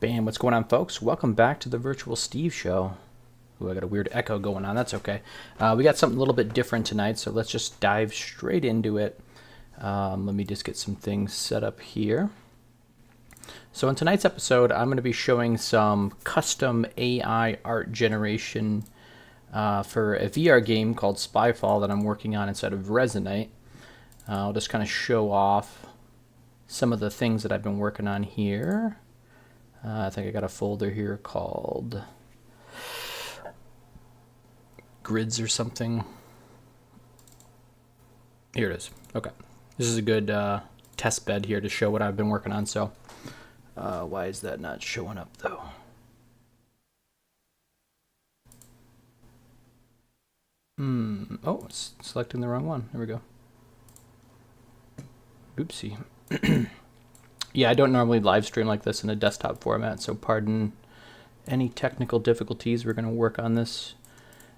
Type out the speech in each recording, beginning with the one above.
Bam, what's going on, folks? Welcome back to the Virtual Steve Show. Ooh, I got a weird echo going on. That's okay. We got something a little bit different tonight, so let's just dive straight into it. Let me just get some things set up here. So in tonight's episode, I'm going to be showing some custom AI art generation for a VR game called Spyfall that I'm working on inside of Resonite. I'll just kind of show off some of the things that I've been working on here. I think I got a folder here called grids or something. Here it is. Okay. This is a good test bed here to show what I've been working on. So why is that not showing up though? Oh, it's selecting the wrong one. There we go. Oopsie. Yeah, I don't normally live stream like this in a desktop format, so pardon any technical difficulties. We're going to work on this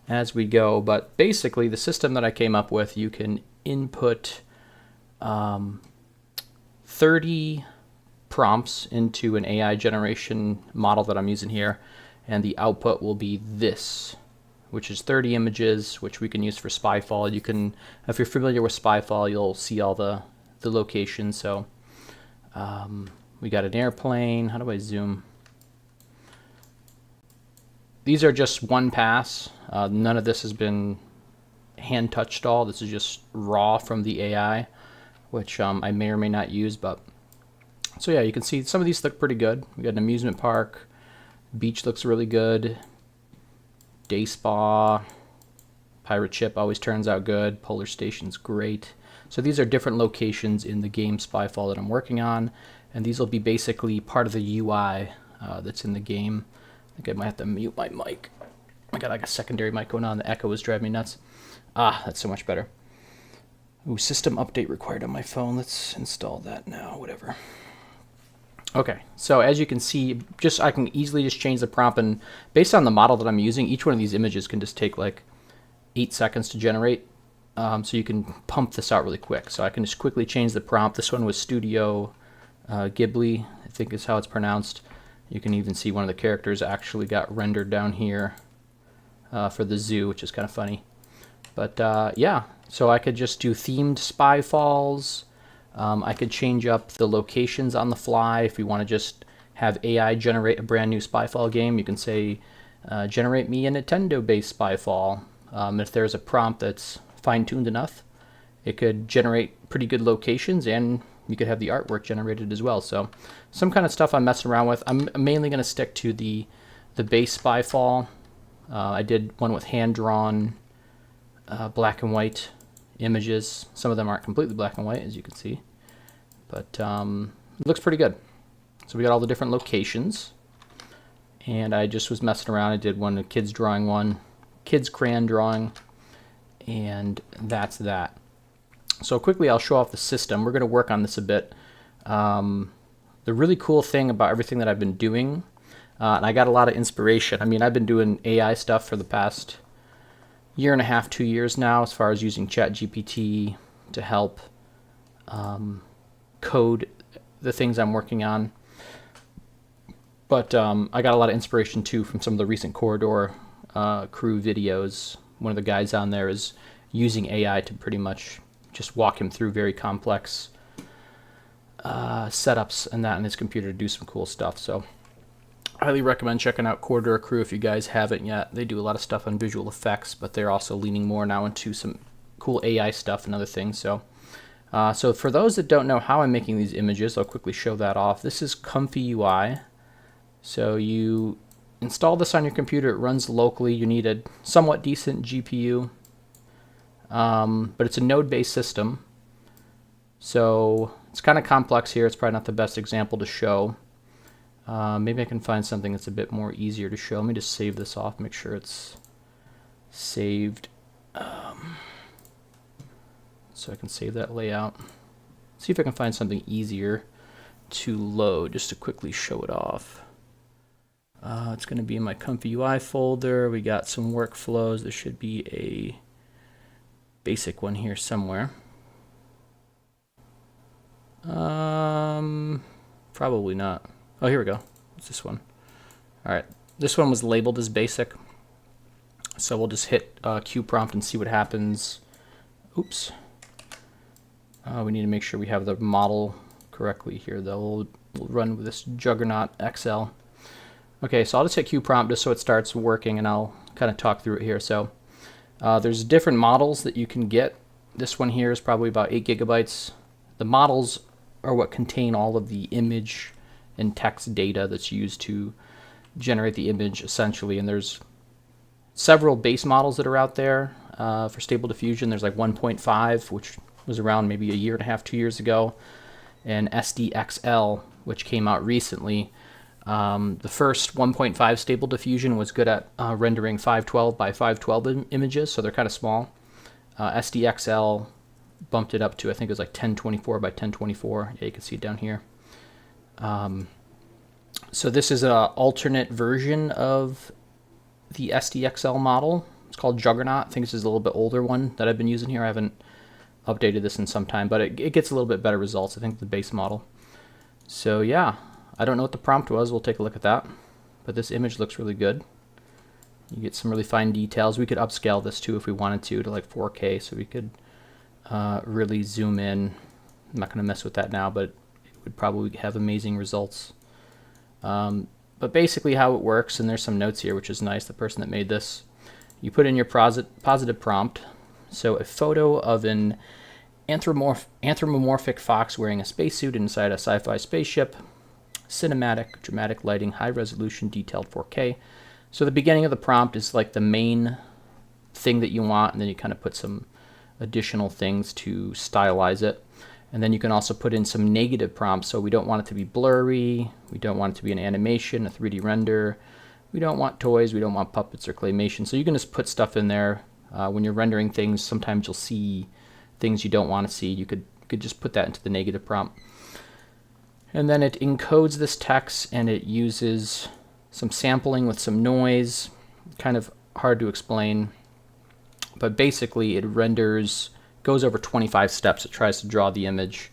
as we go. But basically, the system that I came up with, you can input 30 prompts into an AI generation model that I'm using here, and the output will be this, which is 30 images, which we can use for Spyfall. You can, if you're familiar with Spyfall, you'll see all the locations. So we got an airplane. How do I zoom? These are just one pass. None of this has been hand touched at all. This is just raw from the AI, which I may or may not use. But so yeah, you can see some of these look pretty good. We got an amusement park. Beach looks really good. Day spa. Pirate ship always turns out good. Polar station's great. So these are different locations in the game Spyfall that I'm working on, and these will be basically part of the UI that's in the game. I think I might have to mute my mic. I got like a secondary mic going on. The echo is driving me nuts. Ah, that's so much better. Ooh, system update required on my phone. Let's install that now, whatever. Okay, so as you can see, I can easily just change the prompt, and based on the model that I'm using, each one of these images can just take like 8 seconds to generate. So you can pump this out really quick. So I can just quickly change the prompt. This one was Studio Ghibli, I think is how it's pronounced. You can even see one of the characters actually got rendered down here for the zoo, which is kind of funny. But yeah, so I could just do themed spy falls. I could change up the locations on the fly. If you want to just have AI generate a brand new Spyfall game, you can say, generate me a Nintendo-based Spyfall. If there's a prompt that's fine-tuned enough, it could generate pretty good locations, and you could have the artwork generated as well. So some kind of stuff I'm messing around with. I'm mainly going to stick to the base Spyfall. I did one with hand-drawn black and white images. Some of them aren't completely black and white, as you can see, but it looks pretty good. So we got all the different locations, and I just was messing around. I did one, a kids drawing one, kids crayon drawing, and that's that. So quickly I'll show off the system. We're going to work on this a bit. The really cool thing about everything that I've been doing, and I got a lot of inspiration. I mean, I've been doing AI stuff for the past year and a half, 2 years now, as far as using ChatGPT to help code the things I'm working on. But I got a lot of inspiration too from some of the recent Corridor crew videos. One of the guys on there is using AI to pretty much just walk him through very complex setups and that on his computer to do some cool stuff. So I highly recommend checking out Corridor Crew if you guys haven't yet. They do a lot of stuff on visual effects, but they're also leaning more now into some cool AI stuff and other things. So for those that don't know how I'm making these images, I'll quickly show that off. This is Comfy UI. So you install this on your computer. It runs locally. You need a somewhat decent GPU, but it's a node-based system. So it's kind of complex here. It's probably not the best example to show. Maybe I can find something that's a bit more easier to show. Let me just save this off, make sure it's saved. So I can save that layout. See if I can find something easier to load, just to quickly show it off. It's going to be in my Comfy UI folder. We got some workflows. There should be a basic one here somewhere. Probably not. Oh, here we go. What's this one? All right, this one was labeled as basic. So we'll just hit Q prompt and see what happens. Oops. We need to make sure we have the model correctly here, though. We'll run with this Juggernaut XL. Okay, so I'll just hit Q prompt just so it starts working, and I'll kind of talk through it here. So there's different models that you can get. This one here is probably about 8 gigabytes. The models are what contain all of the image and text data that's used to generate the image, essentially. And there's several base models that are out there for Stable Diffusion. There's like 1.5, which was around maybe a year and a half, 2 years ago, and SDXL, which came out recently. The first 1.5 Stable Diffusion was good at rendering 512 by 512 images, so they're kind of small. SDXL bumped it up to, I think it was like 1024 by 1024. Yeah, you can see it down here. So this is an alternate version of the SDXL model. It's called Juggernaut. I think this is a little bit older one that I've been using here. I haven't updated this in some time, but it gets a little bit better results, I think, the base model. So yeah, I don't know what the prompt was. We'll take a look at that. But this image looks really good. You get some really fine details. We could upscale this too if we wanted to like 4K, so we could really zoom in. I'm not going to mess with that now, but it would probably have amazing results. But basically how it works, and there's some notes here, which is nice, the person that made this. You put in your positive prompt. So a photo of an anthropomorphic fox wearing a spacesuit inside a sci-fi spaceship. Cinematic, dramatic lighting, high resolution, detailed 4K. So the beginning of the prompt is like the main thing that you want, and then you kind of put some additional things to stylize it. And then you can also put in some negative prompts. So we don't want it to be blurry. We don't want it to be an animation, a 3D render. We don't want toys. We don't want puppets or claymation. So you can just put stuff in there. When you're rendering things, sometimes you'll see things you don't want to see. You could just put that into the negative prompt. And then it encodes this text, and it uses some sampling with some noise. Kind of hard to explain. But basically it goes over 25 steps. It tries to draw the image.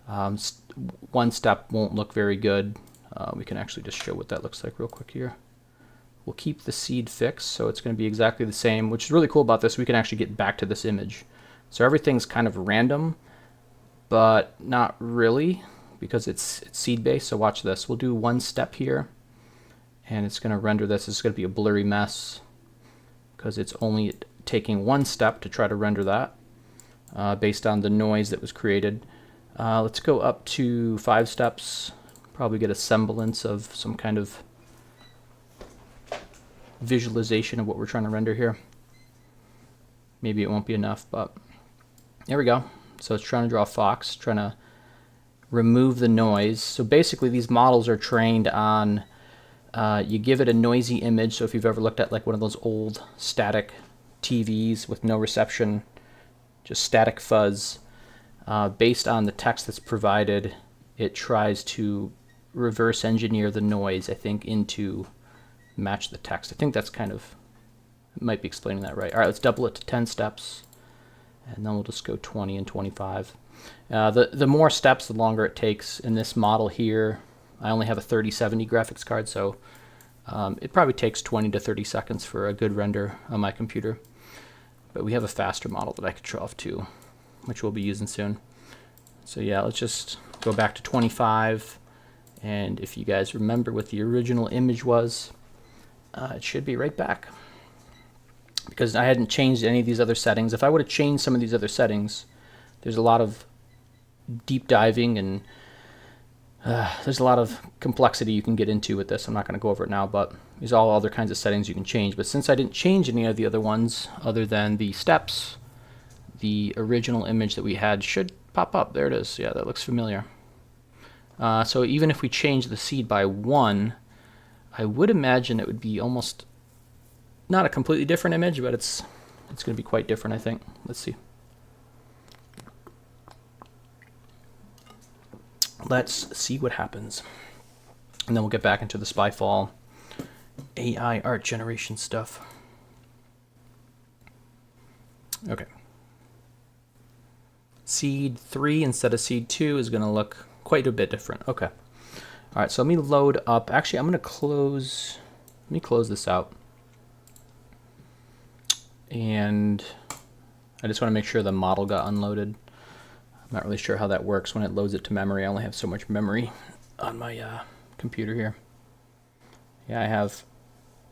One step won't look very good. We can actually just show what that looks like real quick here. We'll keep the seed fixed, so it's going to be exactly the same, which is really cool about this. We can actually get back to this image. So everything's kind of random, but not really, because it's seed-based. So watch this. We'll do one step here, and it's going to render this. It's going to be a blurry mess, because it's only taking one step to try to render that, based on the noise that was created. Let's go up to 5 steps, probably get a semblance of some kind of visualization of what we're trying to render here. Maybe it won't be enough, but there we go. So it's trying to draw a fox, trying to remove the noise. So basically these models are trained on, you give it a noisy image. So if you've ever looked at like one of those old static TVs with no reception, just static fuzz, based on the text that's provided, it tries to reverse engineer the noise, I think, into match the text. I think that's kind of, might be explaining that right. All right, let's double it to 10 steps, and then we'll just go 20 and 25. The more steps, the longer it takes. In this model here, I only have a 3070 graphics card, so it probably takes 20 to 30 seconds for a good render on my computer. But we have a faster model that I could show off too, which we'll be using soon. So yeah, let's just go back to 25, and if you guys remember what the original image was, it should be right back, because I hadn't changed any of these other settings. If I would have changed some of these other settings, there's a lot of deep diving, and there's a lot of complexity you can get into with this. I'm not going to go over it now, but there's all other kinds of settings you can change. But since I didn't change any of the other ones other than the steps, the original image that we had should pop up. There it is. Yeah, that looks familiar. So even if we change the seed by 1, I would imagine it would be almost not a completely different image, but it's going to be quite different, I think. Let's see. Let's see what happens. And then we'll get back into the Spyfall AI art generation stuff. Okay. Seed 3 instead of seed 2 is going to look quite a bit different. Okay. All right, so let me load up. Actually, I'm going to close. Let me close this out. And I just want to make sure the model got unloaded. I'm not really sure how that works when it loads it to memory. I only have so much memory on my computer here. Yeah, I have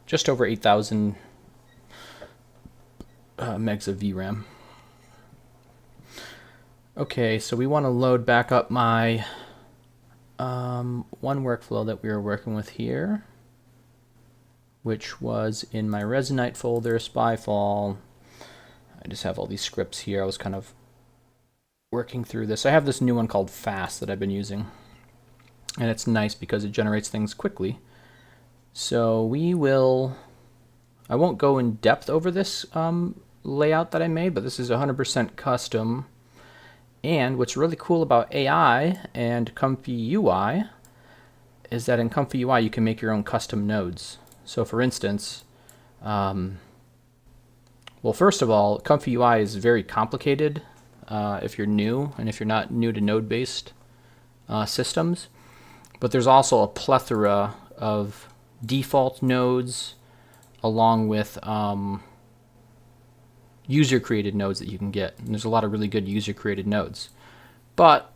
just over 8,000 megs of VRAM. Okay, so we want to load back up my one workflow that we were working with here, which was in my Resonite folder, Spyfall. I just have all these scripts here. I was kind of working through this. I have this new one called Fast that I've been using, and it's nice because it generates things quickly. So I won't go in depth over this layout that I made, but this is 100% custom. And what's really cool about AI and Comfy UI is that in Comfy UI you can make your own custom nodes. So for instance, well, first of all, Comfy UI is very complicated if you're new and if you're not new to node-based systems. But there's also a plethora of default nodes along with user-created nodes that you can get. And there's a lot of really good user-created nodes. But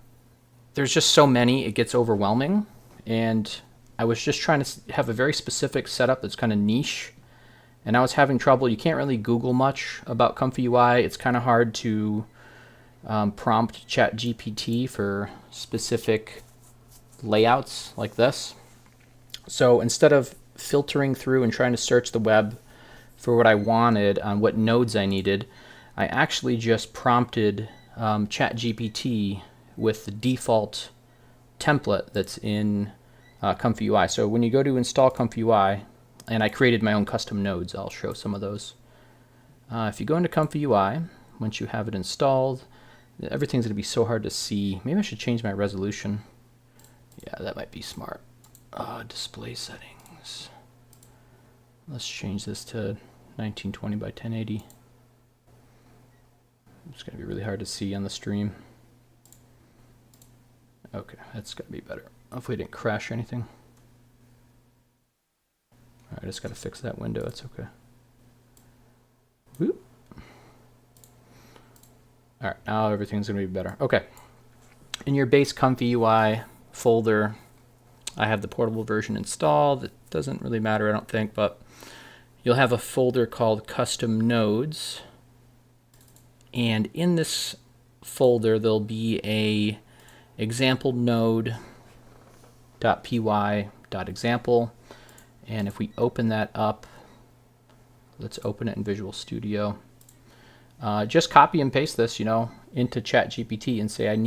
there's just so many, it gets overwhelming. And I was just trying to have a very specific setup that's kind of niche. And I was having trouble. You can't really Google much about Comfy UI. It's kind of hard to prompt ChatGPT for specific layouts like this. So instead of filtering through and trying to search the web for what I wanted on what nodes I needed, I actually just prompted ChatGPT with the default template that's in Comfy UI. So when you go to install Comfy UI, and I created my own custom nodes, I'll show some of those. If you go into Comfy UI, once you have it installed, everything's going to be so hard to see. Maybe I should change my resolution. Yeah, that might be smart. Display settings. Let's change this to 1920 by 1080. It's going to be really hard to see on the stream. Okay, that's going to be better. Hopefully it didn't crash or anything. Alright, I just got to fix that window. It's okay. Whoop. Alright, now everything's going to be better. Okay. In your base Comfy UI folder, I have the portable version installed. It doesn't really matter, I don't think, but you'll have a folder called Custom Nodes. And in this folder, there'll be a example node.py.example. And if we open that up, let's open it in Visual Studio. Just copy and paste this, into ChatGPT and say I'm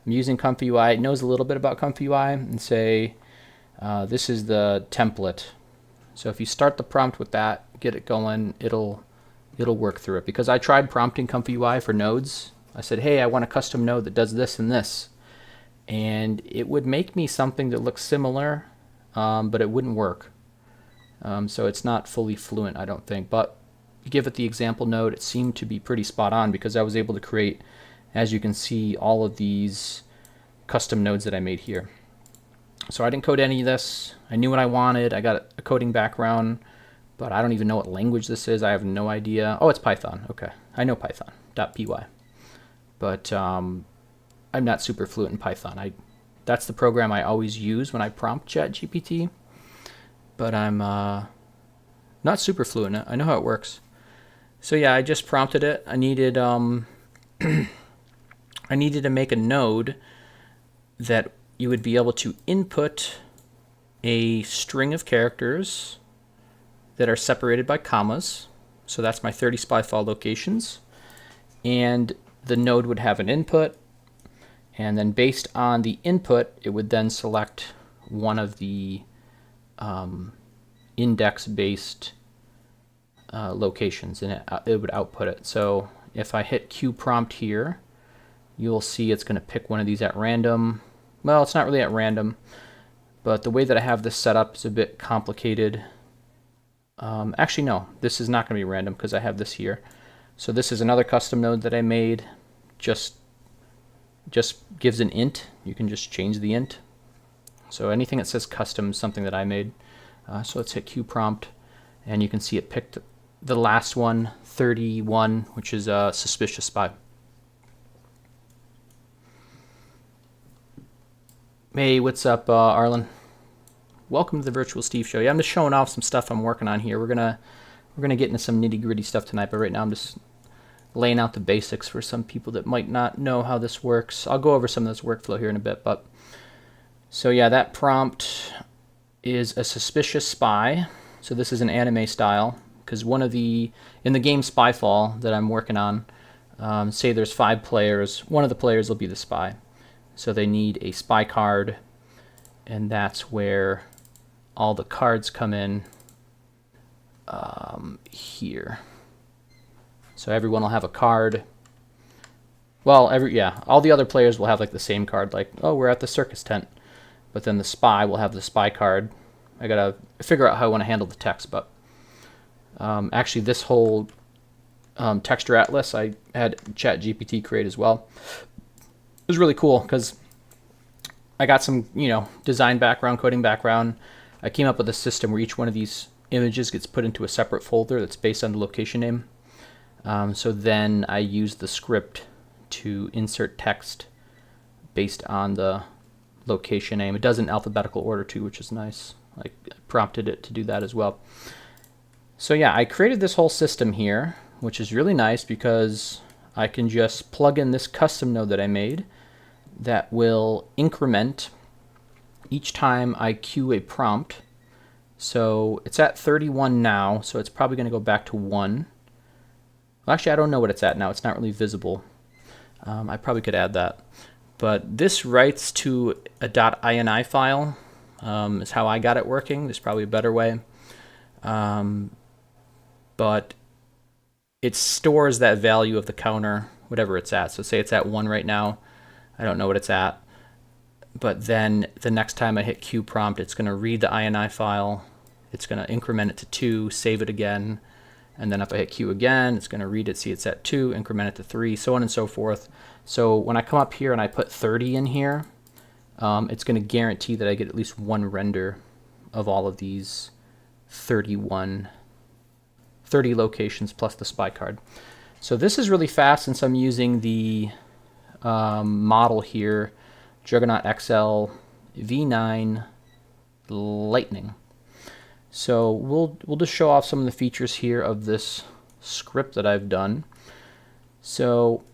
using Comfy UI. It knows a little bit about Comfy UI, and say this is the template. So if you start the prompt with that, get it going, it'll work through it. Because I tried prompting Comfy UI for nodes. I said, hey, I want a custom node that does this and this. And it would make me something that looks similar, but it wouldn't work. So it's not fully fluent, I don't think. But you give it the example node, it seemed to be pretty spot on because I was able to create, as you can see, all of these custom nodes that I made here. So I didn't code any of this. I knew what I wanted. I got a coding background, but I don't even know what language this is. I have no idea. Oh, it's Python. Okay, I know Python.py, but I'm not super fluent in Python. That's the program I always use when I prompt ChatGPT, but I'm not super fluent in it. I know how it works. So yeah, I just prompted it. I needed I needed to make a node that you would be able to input a string of characters that are separated by commas. So that's my 30 Spyfall locations. And the node would have an input. And then based on the input, it would then select one of the index-based locations, and it would output it. So if I hit Q prompt here, you'll see it's going to pick one of these at random. Well, it's not really at random, but the way that I have this set up is a bit complicated. Actually, no, this is not going to be random because I have this here. So this is another custom node that I made. Just gives an int. You can just change the int. So anything that says custom is something that I made. So let's hit Q prompt, and you can see it picked the last one, 31, which is a suspicious spy. Hey, what's up, Arlen? Welcome to the Virtual Steve Show. Yeah, I'm just showing off some stuff I'm working on here. We're gonna get into some nitty-gritty stuff tonight, but right now I'm just laying out the basics for some people that might not know how this works. I'll go over some of this workflow here in a bit, but so yeah, that prompt is a suspicious spy. So this is an anime style, because in the game Spyfall that I'm working on, say there's 5 players, one of the players will be the spy. So they need a spy card, and that's where all the cards come in here. So everyone will have a card. Well, all the other players will have like the same card, like, oh, we're at the circus tent. But then the spy will have the spy card. I gotta figure out how I want to handle the text, but actually this whole texture atlas I had ChatGPT create as well. It was really cool because I got some, design background, coding background. I came up with a system where each one of these images gets put into a separate folder that's based on the location name. So then I used the script to insert text based on the location name. It does in alphabetical order too, which is nice. I prompted it to do that as well. So yeah, I created this whole system here, which is really nice because I can just plug in this custom node that I made that will increment each time I queue a prompt. So it's at 31 now, so it's probably going to go back to 1. Well, actually, I don't know what it's at now. It's not really visible. I probably could add that. But this writes to a .ini file is how I got it working. There's probably a better way. But it stores that value of the counter, whatever it's at. So say it's at 1 right now. I don't know what it's at. But then the next time I hit Q prompt, it's going to read the ini file. It's going to increment it to 2, save it again. And then if I hit Q again, it's going to read it, see it's at 2, increment it to 3, so on and so forth. So when I come up here and I put 30 in here, it's going to guarantee that I get at least one render of all of these 30 locations plus the spy card. So this is really fast since I'm using the model here, Juggernaut XL V9 Lightning. So we'll just show off some of the features here of this script that I've done. So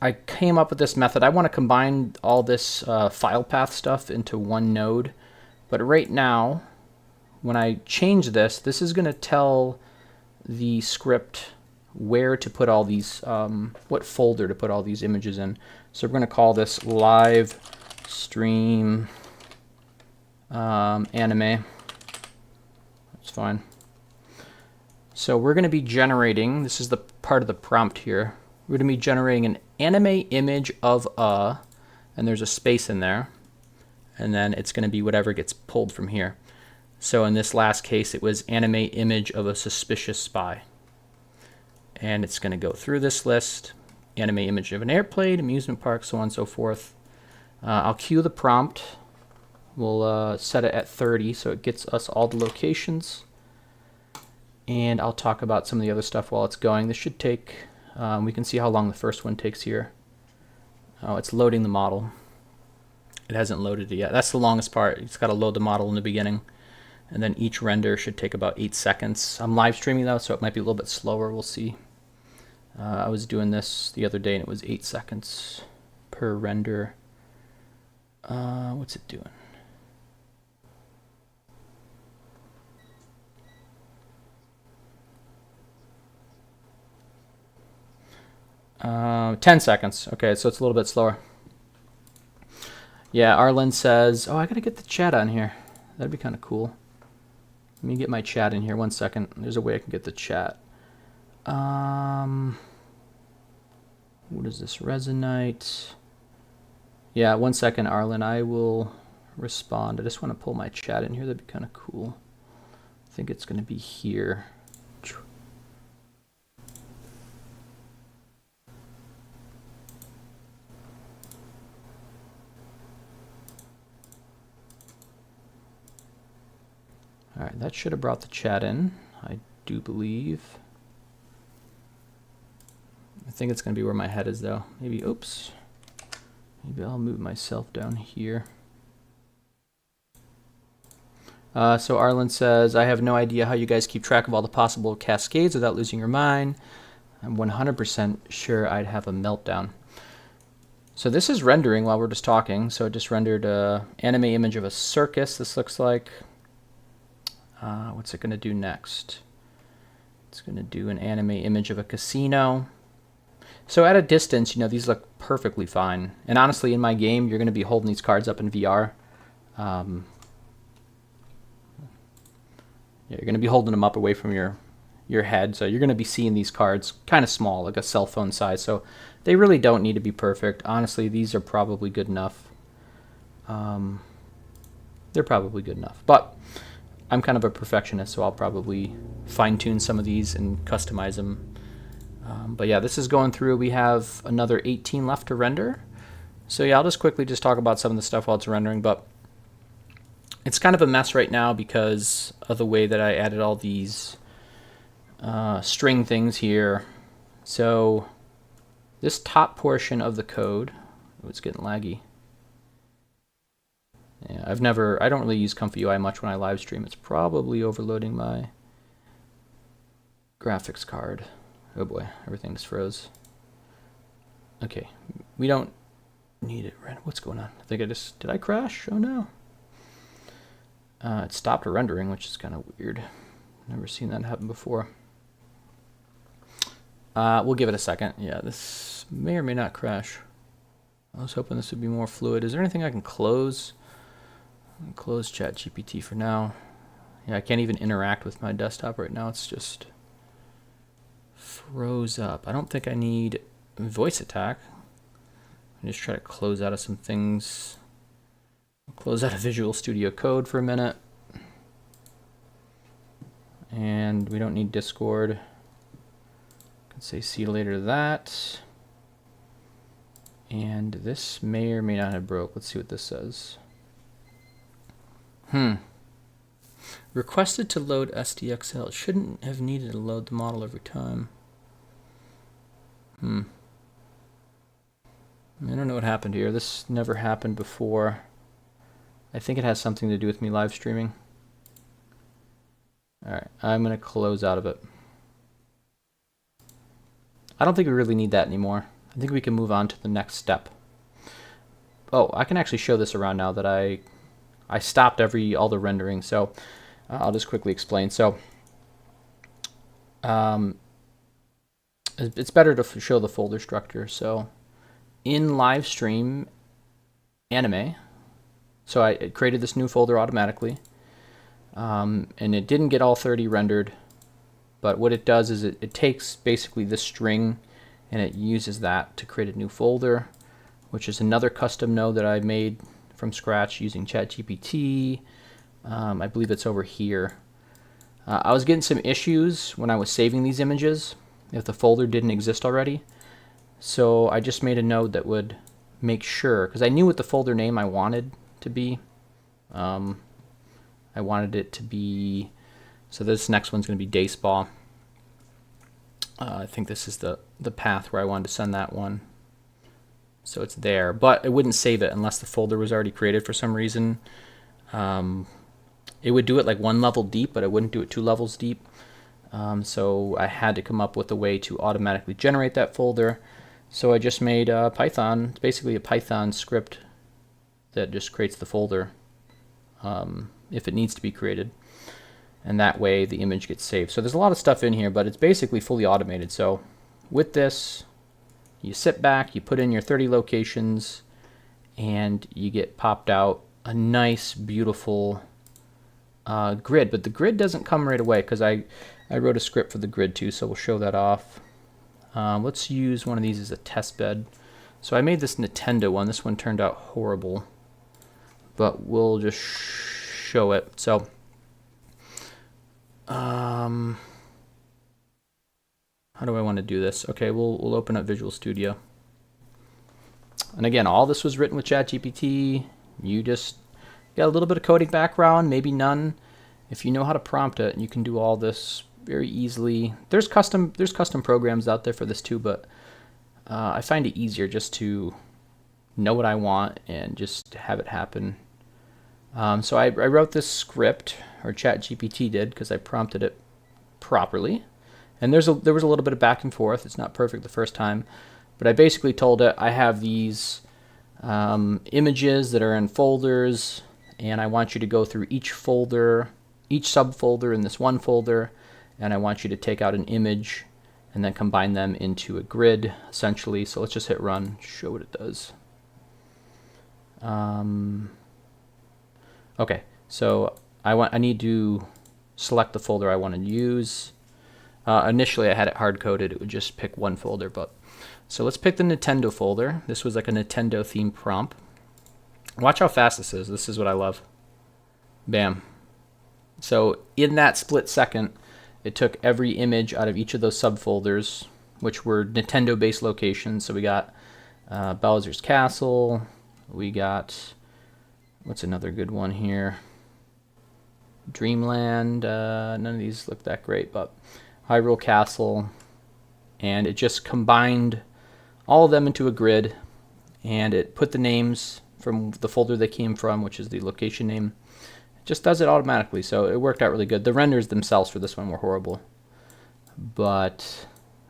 I came up with this method. I want to combine all this file path stuff into one node. But right now, when I change this, this is going to tell the script where to put all these, what folder to put all these images in. So we're going to call this live stream anime. That's fine. So we're going to be generating, this is the part of the prompt here, we're going to be generating an anime image of a, and there's a space in there, and then it's going to be whatever gets pulled from here. So in this last case, it was anime image of a suspicious spy. And it's going to go through this list, anime image of an airplane, amusement park, so on and so forth. I'll queue the prompt. We'll set it at 30 so it gets us all the locations. And I'll talk about some of the other stuff while it's going. This should take, we can see how long the first one takes here. Oh, it's loading the model. It hasn't loaded it yet. That's the longest part. It's got to load the model in the beginning. And then each render should take about 8 seconds. I'm live streaming though, so it might be a little bit slower. We'll see. I was doing this the other day and it was 8 seconds per render. What's it doing? Uh, 10 seconds. Okay, so it's a little bit slower. Yeah, Arlen says, oh, I gotta get the chat on here. That'd be kind of cool. Let me get my chat in here. 1 second. There's a way I can get the chat. What is this? Resonite. Yeah, 1 second, Arlen. I will respond. I just want to pull my chat in here. That'd be kind of cool. I think it's going to be here. right, that should have brought the chat in, I do believe. I think it's going to be where my head is, though. Maybe, oops. Maybe I'll move myself down here. So Arlen says, I have no idea how you guys keep track of all the possible cascades without losing your mind. I'm 100% sure I'd have a meltdown. So this is rendering while we're just talking. So it just rendered an anime image of a circus, this looks like. What's it going to do next? It's going to do an anime image of a casino. So at a distance, you know, these look perfectly fine. And honestly, in my game, you're going to be holding these cards up in VR. Yeah, you're going to be holding them up away from your head. So you're going to be seeing these cards kind of small, like a cell phone size. So they really don't need to be perfect. Honestly, these are probably good enough. They're probably good enough. But I'm kind of a perfectionist, so I'll probably fine-tune some of these and customize them. But yeah, this is going through. We have another 18 left to render. So yeah, I'll just quickly just talk about some of the stuff while it's rendering. But it's kind of a mess right now because of the way that I added all these string things here. So this top portion of the code, oh, it's getting laggy. Yeah, I don't really use Comfy UI much when I live stream. It's probably overloading my graphics card. Oh boy, everything just froze. Okay, we don't need it. What's going on? I think did I crash? Oh no. It stopped rendering, which is kind of weird. Never seen that happen before. We'll give it a second. Yeah, this may or may not crash. I was hoping this would be more fluid. Is there anything I can close? Close ChatGPT for now. Yeah, I can't even interact with my desktop right now. It's just froze up. I don't think I need voice attack. I just try to close out of some things. Close out of Visual Studio Code for a minute. And we don't need Discord. I can say see you later to that. And this may or may not have broke. Let's see what this says. Requested to load SDXL. It shouldn't have needed to load the model every time. I don't know what happened here. This never happened before. I think it has something to do with me live streaming. Alright, I'm going to close out of it. I don't think we really need that anymore. I think we can move on to the next step. Oh, I can actually show this around now that I stopped all the rendering, so I'll just quickly explain. So it's better to show the folder structure. So in live stream anime, so I created this new folder automatically, and it didn't get all 30 rendered, but what it does is it takes basically this string and it uses that to create a new folder, which is another custom node that I made from scratch using ChatGPT. I believe it's over here. I was getting some issues when I was saving these images if the folder didn't exist already. So I just made a node that would make sure, because I knew what the folder name I wanted to be. I wanted it to be, so this next one's going to be Dayspa. I think this is the path where I wanted to send that one. So it's there, but it wouldn't save it unless the folder was already created for some reason. It would do it like 1 level deep, but it wouldn't do it 2 levels deep. So I had to come up with a way to automatically generate that folder. So I just made Python. It's basically a Python script that just creates the folder if it needs to be created. And that way the image gets saved. So there's a lot of stuff in here, but it's basically fully automated. So with this, you sit back, you put in your 30 locations, and you get popped out a nice, beautiful grid. But the grid doesn't come right away because I wrote a script for the grid too, so we'll show that off. Let's use one of these as a test bed. So I made this Nintendo one. This one turned out horrible, but we'll just show it. So how do I want to do this? Okay, we'll open up Visual Studio. And again, all this was written with ChatGPT. You just got a little bit of coding background, maybe none, if you know how to prompt it, you can do all this very easily. There's custom programs out there for this too, but I find it easier just to know what I want and just have it happen. So I wrote this script, or ChatGPT did, because I prompted it properly. And there was a little bit of back and forth. It's not perfect the first time, but I basically told it I have these images that are in folders, and I want you to go through each folder, each subfolder in this one folder, and I want you to take out an image and then combine them into a grid, essentially. So let's just hit run, show what it does. Okay, so I need to select the folder I want to use. Initially I had it hard-coded, it would just pick one folder, but so let's pick the Nintendo folder. This was like a Nintendo themed prompt. Watch how fast this is. This is what I love. Bam. So in that split second, it took every image out of each of those subfolders, which were Nintendo-based locations. So we got Bowser's Castle. We got, what's another good one here? Dreamland. None of these look that great, but Hyrule Castle. And it just combined all of them into a grid, and it put the names from the folder they came from, which is the location name. Just does it automatically, so it worked out really good. The renders themselves for this one were horrible, but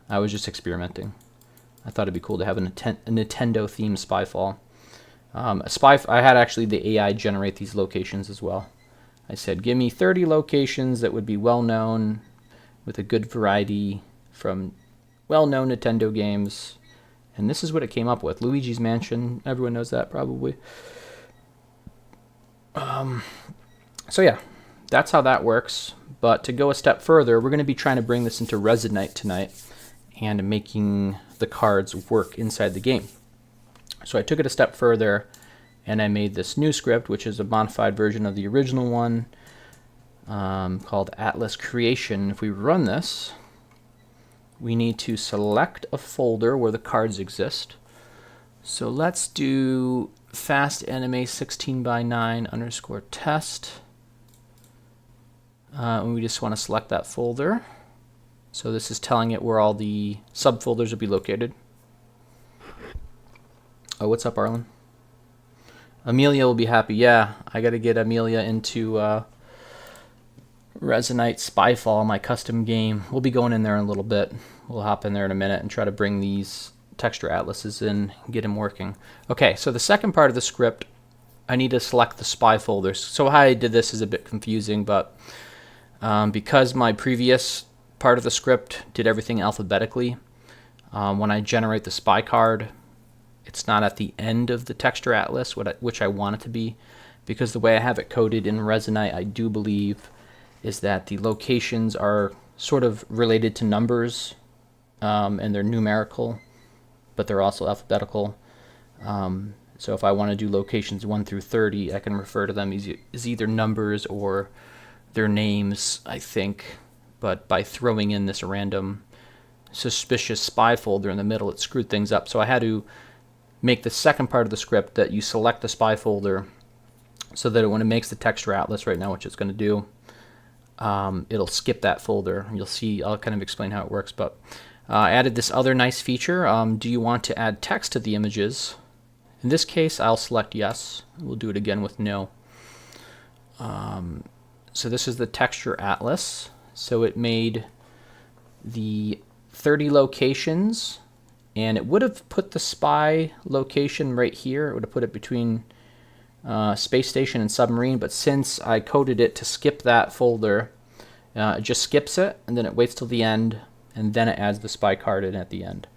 I was just experimenting. I thought it'd be cool to have a Nintendo-themed Spyfall. I had actually the AI generate these locations as well. I said, give me 30 locations that would be well-known with a good variety from well-known Nintendo games, and this is what it came up with. Luigi's Mansion, everyone knows that probably. So yeah, that's how that works. But to go a step further, we're going to be trying to bring this into Resonite tonight and making the cards work inside the game. So I took it a step further and I made this new script, which is a modified version of the original one, called Atlas Creation. If we run this, we need to select a folder where the cards exist. So let's do fast anime 16:9 underscore test. And we just want to select that folder. So this is telling it where all the subfolders will be located. Oh, what's up, Arlen? Amelia will be happy. Yeah, I got to get Amelia into Resonite Spyfall, my custom game. We'll be going in there in a little bit. We'll hop in there in a minute and try to bring these texture atlases in and get them working. Okay, so the second part of the script, I need to select the spy folders. So how I did this is a bit confusing, but because my previous part of the script did everything alphabetically, when I generate the spy card, it's not at the end of the texture atlas, which I want it to be, because the way I have it coded in Resonite, I do believe, is that the locations are sort of related to numbers, and they're numerical, but they're also alphabetical. So if I want to do locations 1 through 30, I can refer to them as either numbers or their names, I think. But by throwing in this random suspicious spy folder in the middle, it screwed things up. So I had to make the second part of the script that you select the spy folder so that when it makes the texture atlas right now, which it's going to do, it'll skip that folder. You'll see, I'll kind of explain how it works, but I added this other nice feature. Do you want to add text to the images? In this case, I'll select yes. We'll do it again with no. So this is the texture atlas. So it made the 30 locations, and it would have put the spy location right here. It would have put it between space station and submarine, but since I coded it to skip that folder, it just skips it, and then it waits till the end, and then it adds the spy card in at the end.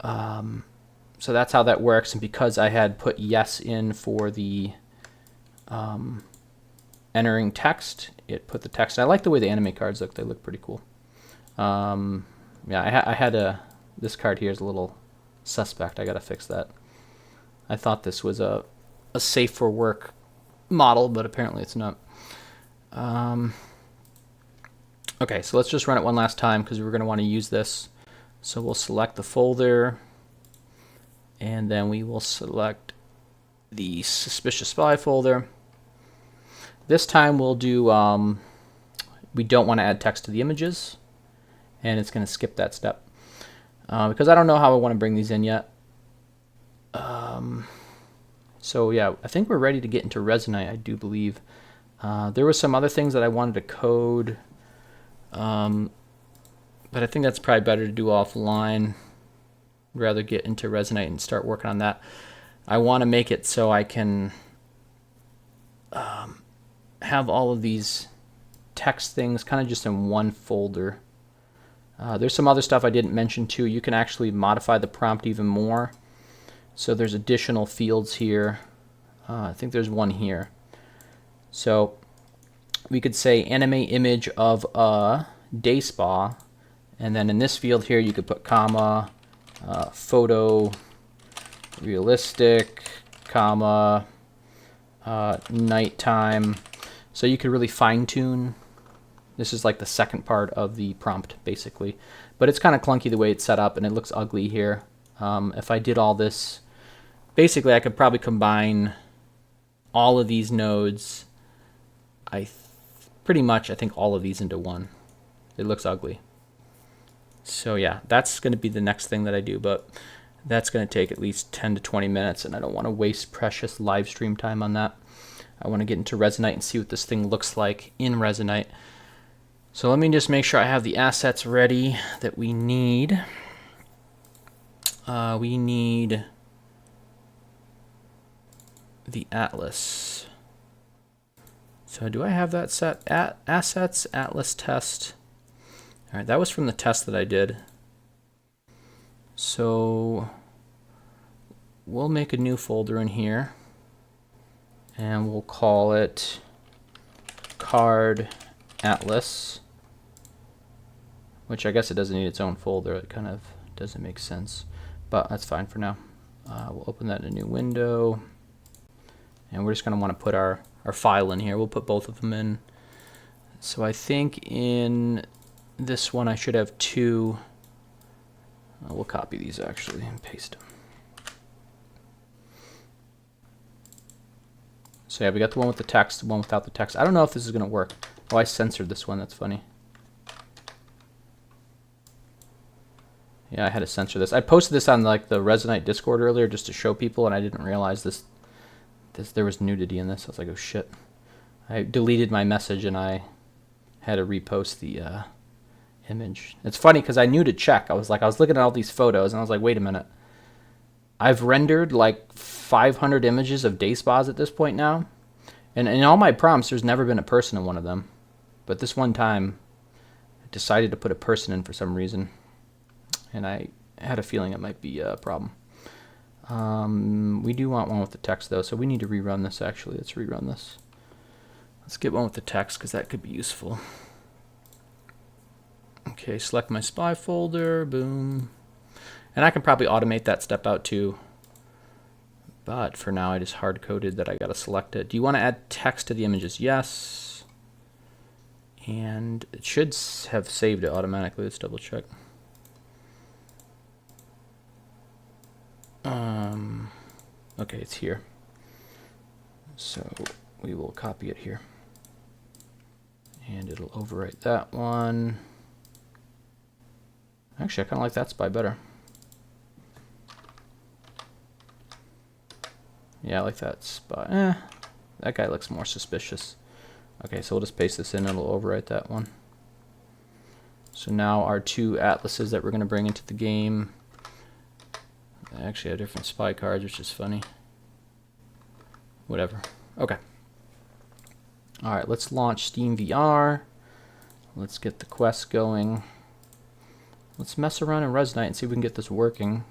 So that's how that works, and because I had put yes in for the entering text, it put the text. I like the way the anime cards look. They look pretty cool. Yeah, I had this card here is a little suspect. I gotta fix that. I thought this was a safe for work model, but apparently it's not. Okay, so let's just run it one last time because we're gonna want to use this. So we'll select the folder, and then we will select the suspicious spy folder. This time we'll do, we don't want to add text to the images, and it's going to skip that step. Because I don't know how I want to bring these in yet. So yeah, I think we're ready to get into Resonite, I do believe. There were some other things that I wanted to code, but I think that's probably better to do offline. I'd rather get into Resonite and start working on that. I want to make it so I can have all of these text things kind of just in one folder. There's some other stuff I didn't mention too. You can actually modify the prompt even more. So there's additional fields here. I think there's one here. So we could say animate image of a day spa, and then in this field here you could put comma, photo realistic, comma, nighttime. So you could really fine tune. This is like the second part of the prompt basically, but it's kind of clunky the way it's set up and it looks ugly here. If I did all this, basically I could probably combine all of these nodes, pretty much I think all of these into one. It looks ugly. So yeah, that's going to be the next thing that I do, but that's going to take at least 10 to 20 minutes and I don't want to waste precious live stream time on that. I want to get into Resonite and see what this thing looks like in Resonite. So let me just make sure I have the assets ready that we need. We need the atlas. So do I have that set? Assets, atlas test. All right, that was from the test that I did. So we'll make a new folder in here and we'll call it card atlas, which I guess it doesn't need its own folder. It kind of doesn't make sense, but that's fine for now. We'll open that in a new window and we're just going to want to put our file in here. We'll put both of them in. So I think in this one I should have two. We'll copy these actually and paste them. So yeah, we got the one with the text, the one without the text. I don't know if this is going to work. Oh, I censored this one. That's funny. Yeah, I had to censor this. I posted this on like the Resonite Discord earlier just to show people, and I didn't realize there was nudity in this. I was like, oh shit. I deleted my message and I had to repost the image. It's funny because I knew to check. I was looking at all these photos and I was like, wait a minute. I've rendered like 500 images of day spas at this point now. And in all my prompts, there's never been a person in one of them. But this one time, I decided to put a person in for some reason. And I had a feeling it might be a problem. We do want one with the text though, so we need to rerun this actually. Let's rerun this. Let's get one with the text because that could be useful. Okay, select my spy folder, boom. And I can probably automate that step out too. But for now I just hard coded that I gotta select it. Do you want to add text to the images? Yes. And it should have saved it automatically. Let's double check. Okay, it's here. So we will copy it here. And it'll overwrite that one. Actually, I kind of like that spy better. Yeah, I like that spy. That guy looks more suspicious. Okay, so we'll just paste this in and it'll overwrite that one. So now our two atlases that we're going to bring into the game, they actually have different spy cards, which is funny. Whatever. Okay. Alright, let's launch Steam VR. Let's get the quest going. Let's mess around in Resonite and see if we can get this working.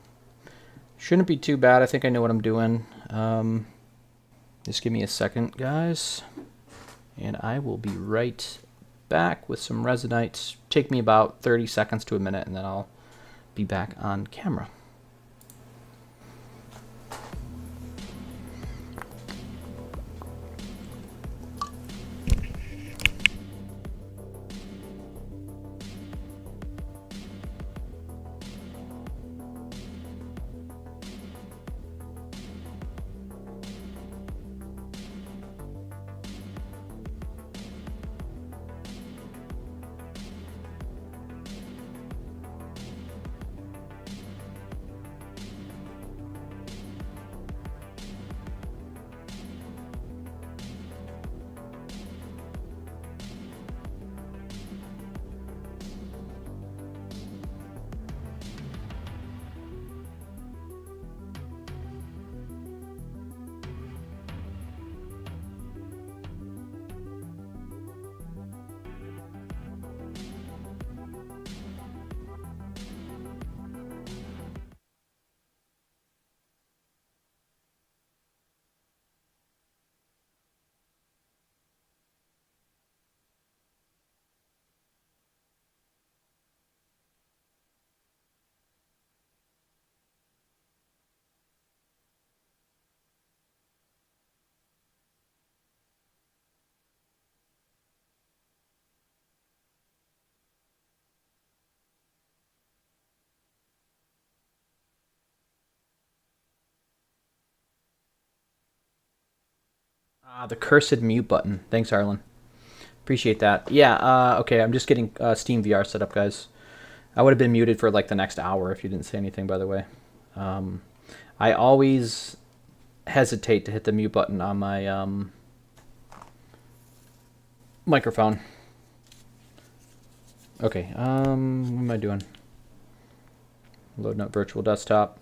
Shouldn't be too bad. I think I know what I'm doing. Just give me a second, guys. And I will be right back with some Resonite. Take me about 30 seconds to a minute, and then I'll be back on camera. Ah, the cursed mute button. Thanks, Arlen. Appreciate that. Yeah, okay, I'm just getting Steam VR set up, guys. I would have been muted for like the next hour if you didn't say anything, by the way. I always hesitate to hit the mute button on my microphone. Okay, what am I doing? Loading up virtual desktop.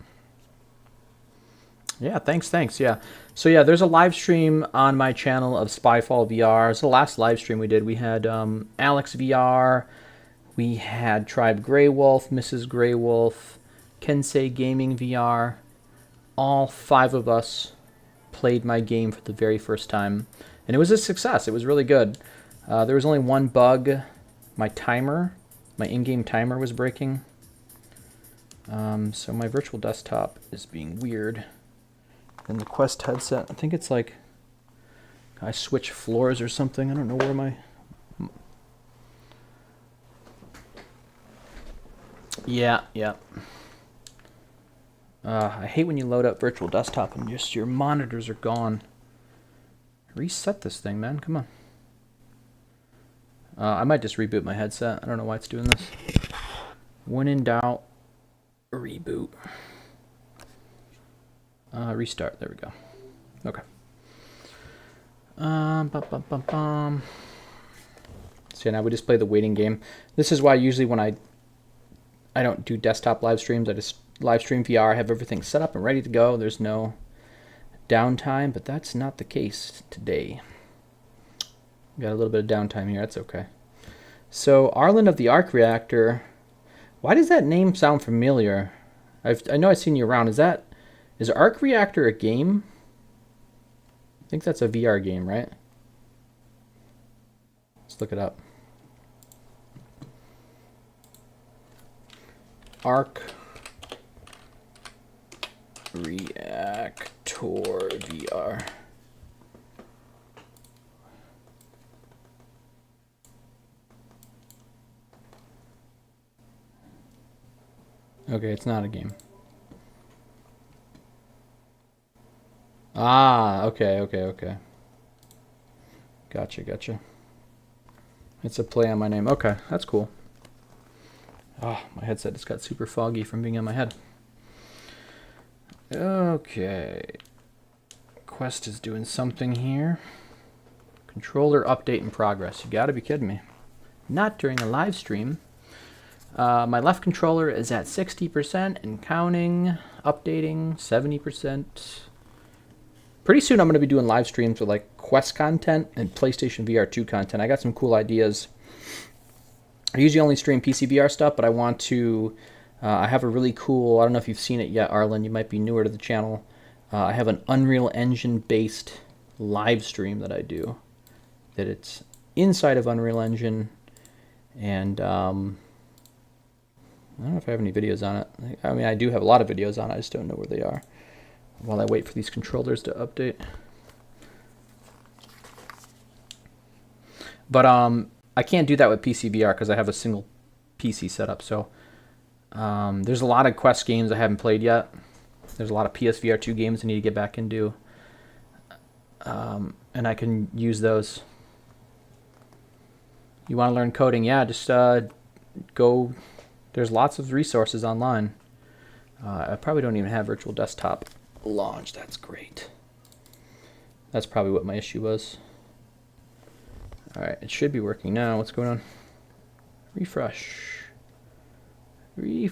Yeah, thanks, yeah. So yeah, there's a live stream on my channel of Spyfall VR. It's the last live stream we did. We had Alex VR, we had Tribe Grey Wolf, Mrs. Grey Wolf, Kensei Gaming VR. All 5 of us played my game for the very first time, and it was a success. It was really good. There was only one bug. My in-game timer was breaking. So my virtual desktop is being weird. And the Quest headset, I think it's like I switch floors or something. I don't know where my... Yeah. I hate when you load up virtual desktop and just your monitors are gone. Reset this thing, man. Come on. I might just reboot my headset. I don't know why it's doing this. When in doubt, reboot. Restart. There we go. Okay. So now we just play the waiting game. This is why usually when I don't do desktop live streams, I just live stream VR. I have everything set up and ready to go. There's no downtime, but that's not the case today. Got a little bit of downtime here. That's okay. So Arlen of the Arc Reactor. Why does that name sound familiar? I know I've seen you around. Is Arc Reactor a game? I think that's a VR game, right? Let's look it up. Arc Reactor VR. Okay, it's not a game. Ah, okay. Gotcha. It's a play on my name. Okay, that's cool. Oh, my headset just got super foggy from being on my head. Okay. Quest is doing something here. Controller update in progress. You gotta be kidding me. Not during a live stream. My left controller is at 60% and counting, updating 70%. Pretty soon I'm going to be doing live streams with like Quest content and PlayStation VR 2 content. I got some cool ideas. I usually only stream PC VR stuff, but I want to... I have a really cool... I don't know if you've seen it yet, Arlen. You might be newer to the channel. I have an Unreal Engine-based live stream that I do. That it's inside of Unreal Engine. And... I don't know if I have any videos on it. I mean, I do have a lot of videos on it. I just don't know where they are. While I wait for these controllers to update. But I can't do that with PC VR because I have a single PC setup. So there's a lot of Quest games I haven't played yet. There's a lot of PSVR 2 games I need to get back into. And I can use those. You want to learn coding? Yeah, just go... There's lots of resources online. I probably don't even have virtual desktop launched. That's great. That's probably what my issue was. All right, it should be working now. What's going on? Refresh. Okay,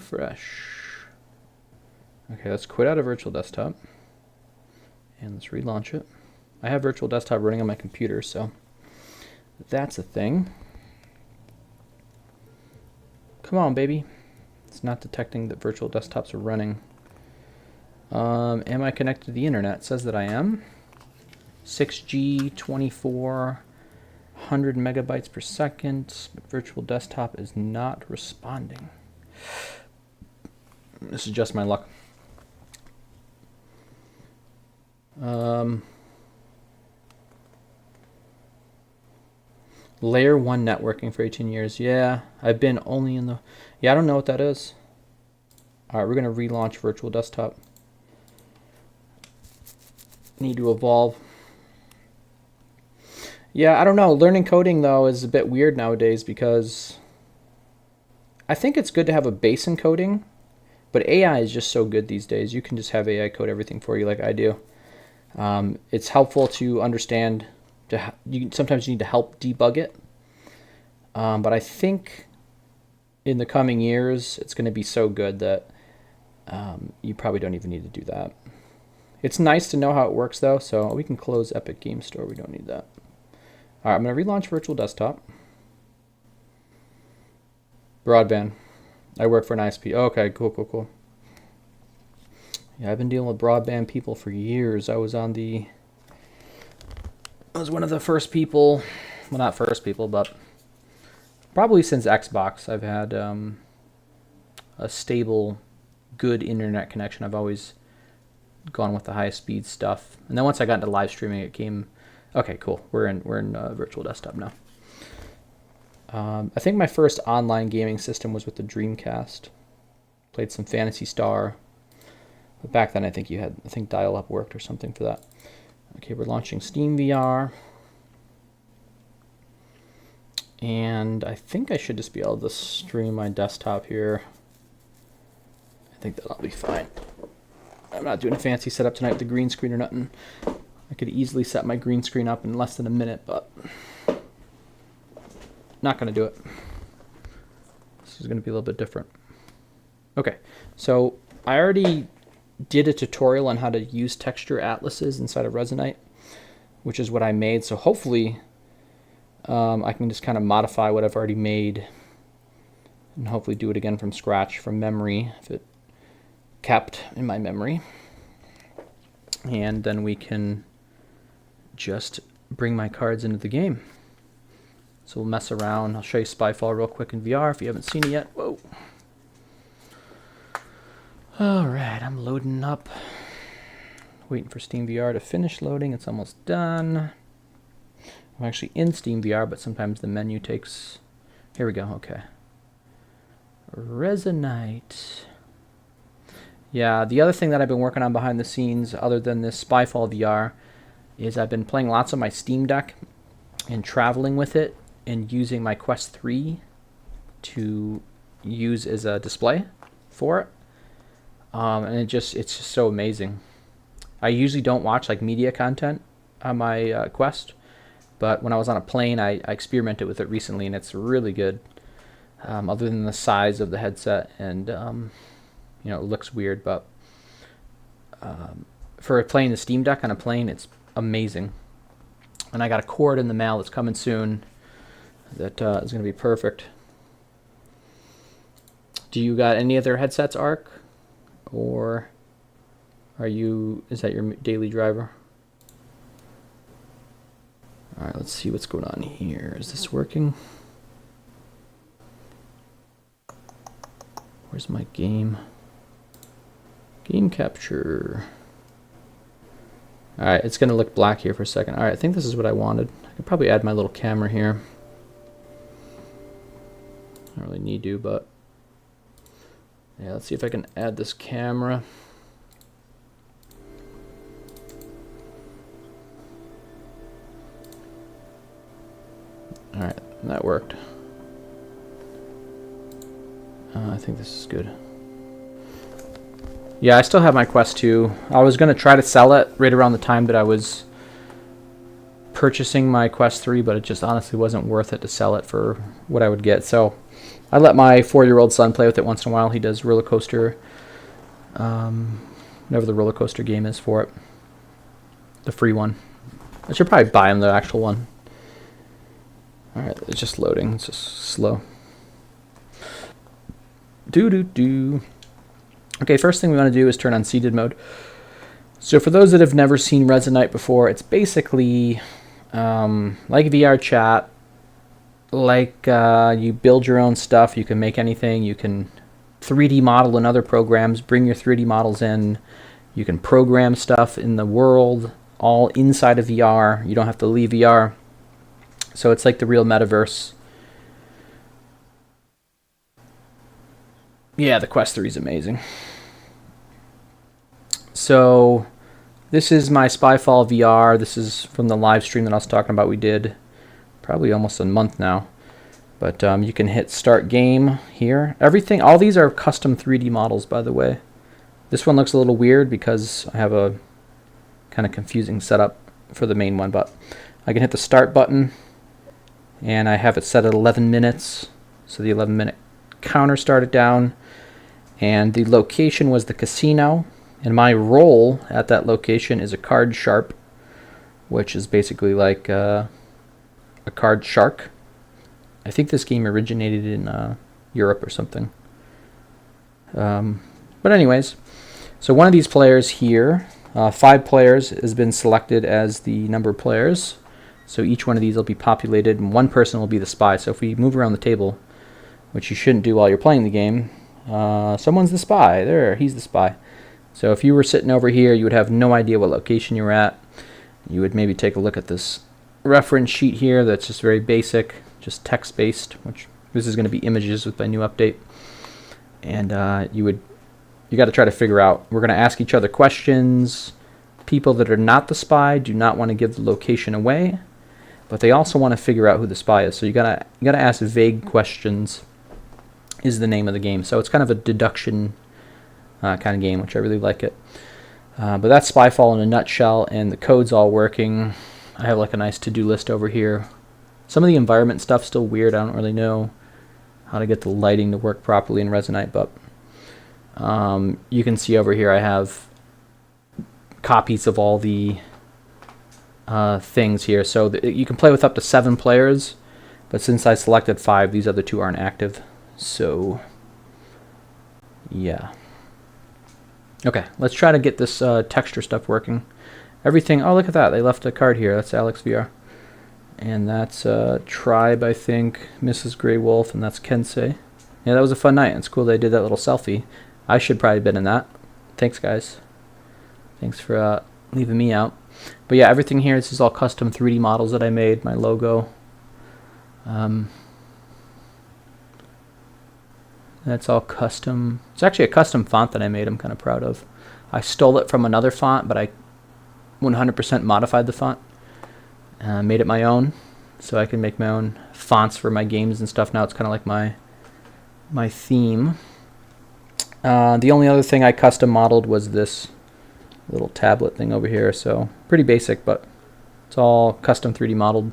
let's quit out of virtual desktop. And let's relaunch it. I have virtual desktop running on my computer, so that's a thing. Come on, baby. It's not detecting that virtual desktops are running. Am I connected to the internet? It says that I am. 6G, 2400 megabytes per second. But virtual desktop is not responding. This is just my luck. Layer 1 networking for 18 years. Yeah, I've been only in the... Yeah, I don't know what that is. All right, we're going to relaunch virtual desktop. Need to evolve. Yeah, I don't know. Learning coding though is a bit weird nowadays because I think it's good to have a base in coding, but AI is just so good these days. You can just have AI code everything for you like I do. It's helpful to understand. Sometimes you need to help debug it, but I think in the coming years it's going to be so good that you probably don't even need to do that. It's nice to know how it works though, so we can close Epic Game Store. We don't need that. All right, I'm going to relaunch Virtual Desktop. Broadband. I work for an ISP. Okay, cool. Yeah, I've been dealing with broadband people for years. I was one of the first people, well, not first people, but probably since Xbox, I've had a stable, good internet connection. I've always gone with the highest speed stuff. And then once I got into live streaming, it came, okay, cool. We're in Virtual Desktop now. I think my first online gaming system was with the Dreamcast. Played some Phantasy Star. But back then I think dial-up worked or something for that. Okay, we're launching Steam VR. And I think I should just be able to stream my desktop here. I think that'll be fine. I'm not doing a fancy setup tonight with the green screen or nothing. I could easily set my green screen up in less than a minute, but not going to do it. This is going to be a little bit different. Okay, so I already did a tutorial on how to use texture atlases inside of Resonite, which is what I made. So hopefully I can just kind of modify what I've already made and hopefully do it again from scratch, from memory, if it kept in my memory. And then we can just bring my cards into the game. So we'll mess around. I'll show you Spyfall real quick in VR if you haven't seen it yet. Whoa. All right, I'm loading up. Waiting for Steam VR to finish loading. It's almost done. I'm actually in Steam VR, but sometimes the menu takes... Here we go, okay. Resonite. Yeah, the other thing that I've been working on behind the scenes, other than this Spyfall VR, is I've been playing lots on my Steam Deck and traveling with it and using my Quest 3 to use as a display for it. And it's just so amazing. I usually don't watch like media content on my Quest, but when I was on a plane, I experimented with it recently, and it's really good. Other than the size of the headset, and you know, it looks weird, but for playing the Steam Deck on a plane, it's amazing. And I got a cord in the mail that's coming soon that is going to be perfect. Do you got any other headsets, Arc? Or is that your daily driver? All right, let's see what's going on here. Is this working? Where's my game? Game capture. All right, it's gonna look black here for a second. All right, I think this is what I wanted. I could probably add my little camera here. I don't really need to, but yeah, let's see if I can add this camera. All right, that worked. I think this is good. Yeah, I still have my Quest 2. I was going to try to sell it right around the time that I was purchasing my Quest 3, but it just honestly wasn't worth it to sell it for what I would get. So I let my 4-year-old son play with it once in a while. He does roller coaster, whatever the roller coaster game is for it. The free one. I should probably buy him the actual one. Alright, it's just loading. It's just slow. Okay, first thing we want to do is turn on seated mode. So for those that have never seen Resonite before, it's basically like VR chat. Like you build your own stuff. You can make anything. You can 3D model in other programs. Bring your 3D models in. You can program stuff in the world, all inside of VR. You don't have to leave VR. So it's like the real metaverse. Yeah, the Quest 3 is amazing. So This is my Spyfall VR. This is from the live stream that I was talking about. We did probably almost a month now. But you can hit start game here. Everything, all these are custom 3D models, by the way. This one looks a little weird because I have a kind of confusing setup for the main one, but I can hit the start button and I have it set at 11 minutes. So the 11-minute counter started down, and the location was the casino, and my role at that location is a card sharp, which is basically like a card shark. I think this game originated in Europe or something. But anyways, so one of these players here, 5 players, has been selected as the number of players. So each one of these will be populated, and one person will be the spy. So if we move around the table, which you shouldn't do while you're playing the game, someone's the spy. There, he's the spy. So if you were sitting over here, you would have no idea what location you were at. You would maybe take a look at this reference sheet here that's just very basic, just text-based, which this is going to be images with my new update. And you got to try to figure out, we're going to ask each other questions. People that are not the spy do not want to give the location away, but they also want to figure out who the spy is. So you gotta ask vague questions is the name of the game. So it's kind of a deduction kind of game, which I really like it. But that's Spyfall in a nutshell, and the code's all working. I have like a nice to-do list over here. Some of the environment stuff's still weird. I don't really know how to get the lighting to work properly in Resonite, but you can see over here I have copies of all the things here. So you can play with up to 7 players, but since I selected 5, these other 2 aren't active. So yeah. Okay, let's try to get this texture stuff working. Everything, oh look at that, they left a card here. That's Alex VR. And that's Tribe, I think, Mrs. Grey Wolf, and that's Kensei. Yeah, that was a fun night. It's cool they did that little selfie. I should probably have been in that. Thanks, guys. Thanks for leaving me out. But yeah, everything here, this is all custom 3D models that I made, my logo. That's all custom. It's actually a custom font that I made I'm kind of proud of. I stole it from another font, but I 100% modified the font. Made it my own, so I can make my own fonts for my games and stuff. Now it's kind of like my theme. The only other thing I custom modeled was this little tablet thing over here, so pretty basic, but it's all custom 3D modeled.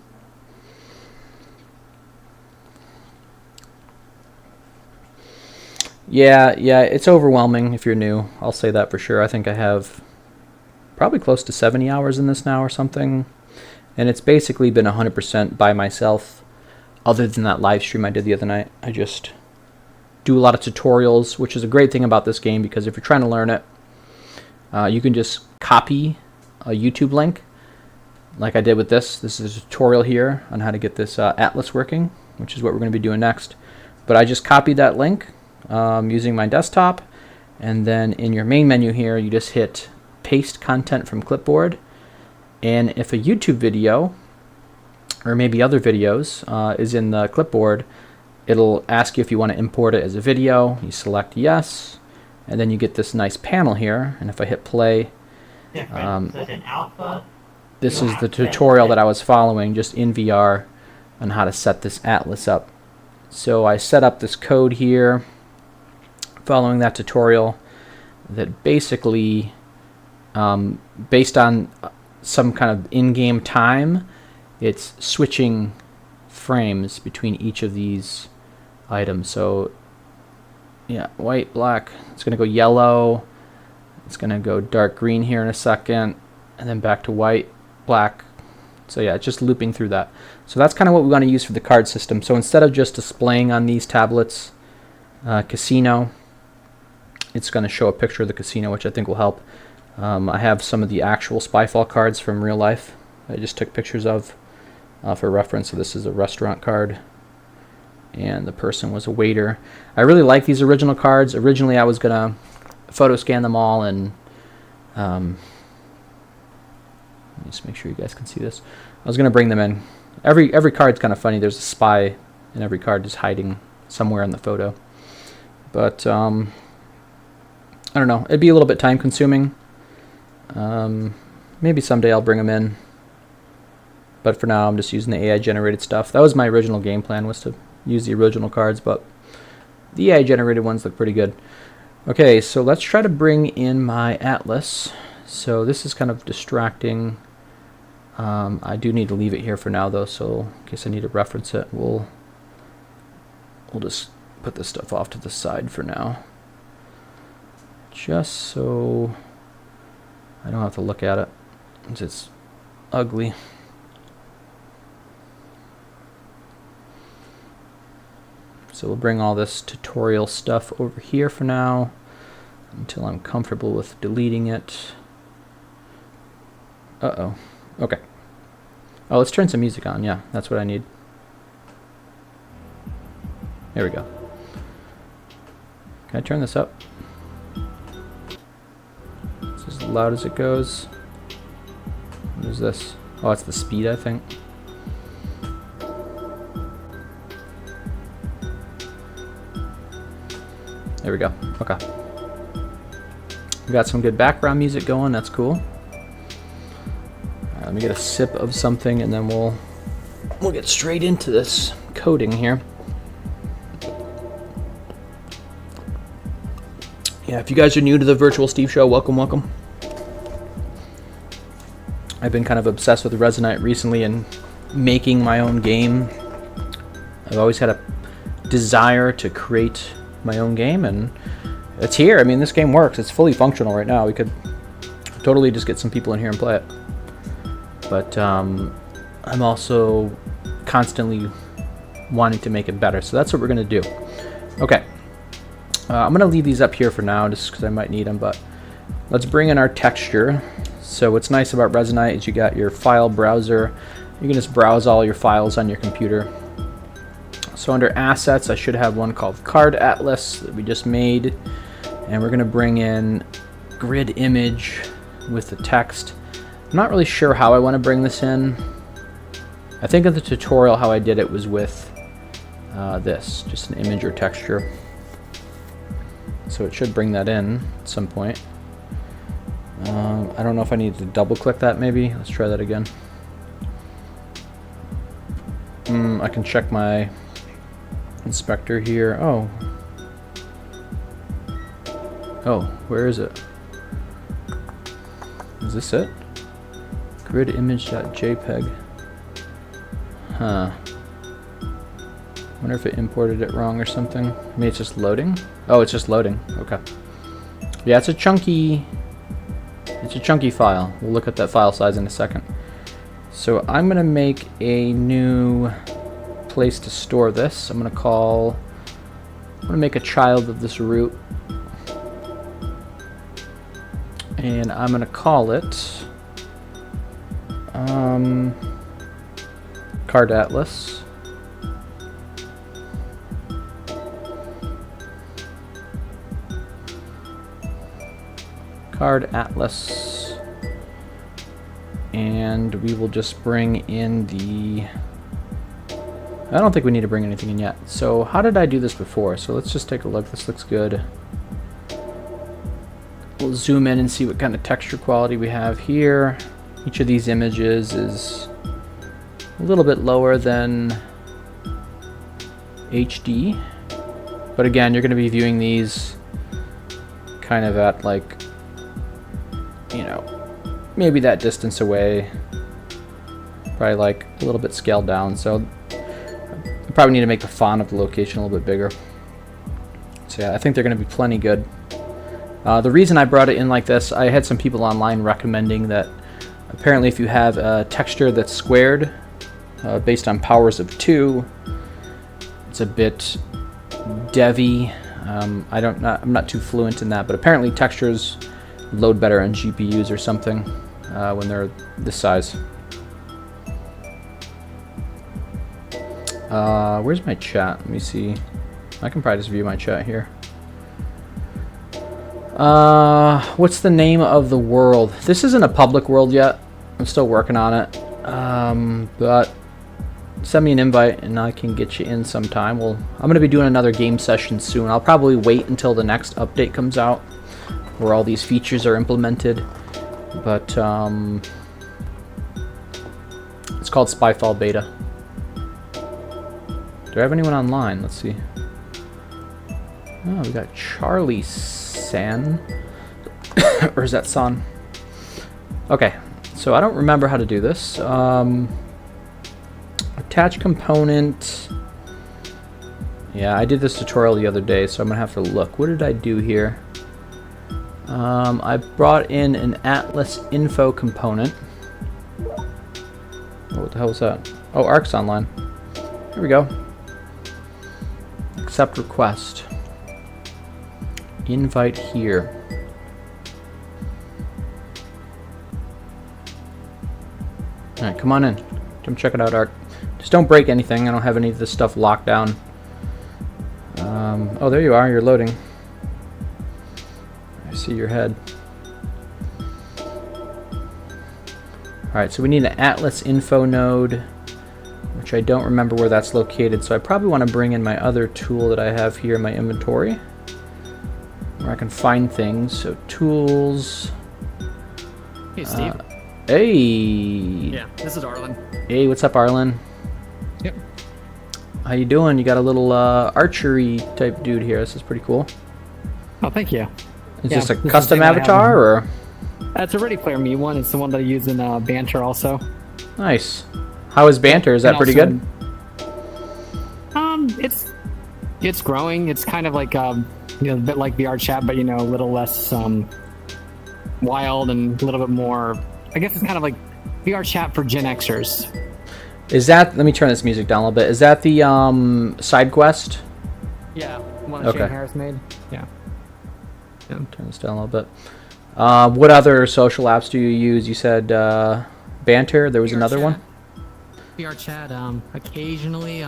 Yeah, it's overwhelming if you're new. I'll say that for sure. I think I have probably close to 70 hours in this now or something. And it's basically been 100% by myself, other than that live stream I did the other night. I just do a lot of tutorials, which is a great thing about this game, because if you're trying to learn it, you can just copy a YouTube link, like I did with this. This is a tutorial here on how to get this atlas working, which is what we're going to be doing next. But I just copied that link using my desktop, and then in your main menu here, you just hit paste content from clipboard. And if a YouTube video, or maybe other videos, is in the clipboard, it'll ask you if you want to import it as a video. You select yes, and then you get this nice panel here. And if I hit play, this is the tutorial that I was following just in VR on how to set this atlas up. So I set up this code here following that tutorial that basically, based on some kind of in-game time, it's switching frames between each of these items. So yeah, white, black, it's going to go yellow, it's going to go dark green here in a second, and then back to white, black. So yeah, it's just looping through that. So that's kind of what we want to use for the card system. So instead of just displaying on these tablets casino, it's going to show a picture of the casino, which I think will help. I have some of the actual Spyfall cards from real life I just took pictures of for reference. So this is a restaurant card, and the person was a waiter. I really like these original cards. Originally I was going to photo scan them all, and let me just make sure you guys can see this. I was going to bring them in. Every card's kind of funny. There's a spy in every card just hiding somewhere in the photo. But I don't know. It'd be a little bit time consuming. Maybe someday I'll bring them in. But for now, I'm just using the AI generated stuff. That was my original game plan, was to use the original cards, but the AI generated ones look pretty good. Okay, so let's try to bring in my Atlas. So this is kind of distracting. I do need to leave it here for now though, so in case I need to reference it, we'll just put this stuff off to the side for now. Just so I don't have to look at it, since it's ugly. So we'll bring all this tutorial stuff over here for now, until I'm comfortable with deleting it. Uh-oh. Okay. Oh, let's turn some music on. Yeah, that's what I need. There we go. Can I turn this up? It's as loud as it goes. What is this? Oh, it's the speed, I think. There we go. Okay. We got some good background music going. That's cool. Let me get a sip of something, and then we'll get straight into this coding here. Yeah, if you guys are new to the Virtual Steve Show, welcome, welcome. I've been kind of obsessed with Resonite recently and making my own game. I've always had a desire to create my own game, and it's here. I mean, this game works. It's fully functional right now. We could totally just get some people in here and play it. But I'm also constantly wanting to make it better. So that's what we're going to do. Okay. I'm going to leave these up here for now just because I might need them. But let's bring in our texture. So what's nice about Resonite is you got your file browser. You can just browse all your files on your computer. So under assets, I should have one called Card Atlas that we just made. And we're going to bring in grid image with the text. I'm not really sure how I want to bring this in. I think in the tutorial how I did it was with this, just an image or texture. So it should bring that in at some point. I don't know if I need to double click that maybe. Let's try that again. I can check my inspector here. Oh, where is it? Is this it? Grid image.jpg. Huh. Wonder if it imported it wrong or something. Maybe it's just loading? Oh, it's just loading. Okay. Yeah, it's a chunky file. We'll look at that file size in a second. So I'm gonna make a new place to store this. I'm gonna make a child of this root. And I'm gonna call it Card Atlas. Card Atlas. And we will just bring in the... I don't think we need to bring anything in yet. So how did I do this before? So let's just take a look. This looks good. We'll zoom in and see what kind of texture quality we have here. Each of these images is a little bit lower than HD. But again, you're going to be viewing these kind of at like, you know, maybe that distance away. Probably like a little bit scaled down. So I probably need to make the font of the location a little bit bigger. So yeah, I think they're going to be plenty good. The reason I brought it in like this, I had some people online recommending that apparently if you have a texture that's squared based on powers of 2, it's a bit devy. I'm not too fluent in that, but apparently textures load better on GPUs or something when they're this size. Where's my chat? Let me see. I can probably just view my chat here. What's the name of the world? This isn't a public world yet. I'm still working on it. But send me an invite and I can get you in sometime. I'm going to be doing another game session soon. I'll probably wait until the next update comes out where all these features are implemented. But it's called Spyfall Beta. Do I have anyone online? Let's see. Oh, we got Charlie San. Or is that Son? Okay, so I don't remember how to do this. Attach component. Yeah, I did this tutorial the other day, so I'm gonna have to look. What did I do here? I brought in an Atlas info component. Oh, what the hell was that? Oh, Arc's online. Here we go. Accept request. Invite here. Alright, come on in. Come check it out, Arc. Just don't break anything. I don't have any of this stuff locked down. Oh, there you are. You're loading. I see your head. Alright, so we need an Atlas info node, which I don't remember where that's located, so I probably want to bring in my other tool that I have here in my inventory, where I can find things. So tools. Hey, Steve. Hey. Yeah, this is Arlen. Hey, what's up, Arlen? Yep. How you doing? You got a little archery type dude here. This is pretty cool. Oh, thank you. Is Yeah, this a this is custom the one I have. avatar, or? It's a Ready Player Me one. It's the one that I use in Banter also. Nice. How is Banter? Is that And pretty also good? It's growing. It's kind of like a bit like VR chat, but a little less wild and a little bit more. I guess it's kind of like VR chat for Gen Xers. Is that? Let me turn this music down a little bit. Is that the side quest? Yeah, one that Okay. Shane Harris made. Yeah. Turn this down a little bit. What other social apps do you use? You said Banter. There was VR another chat. one. VR chat. Occasionally,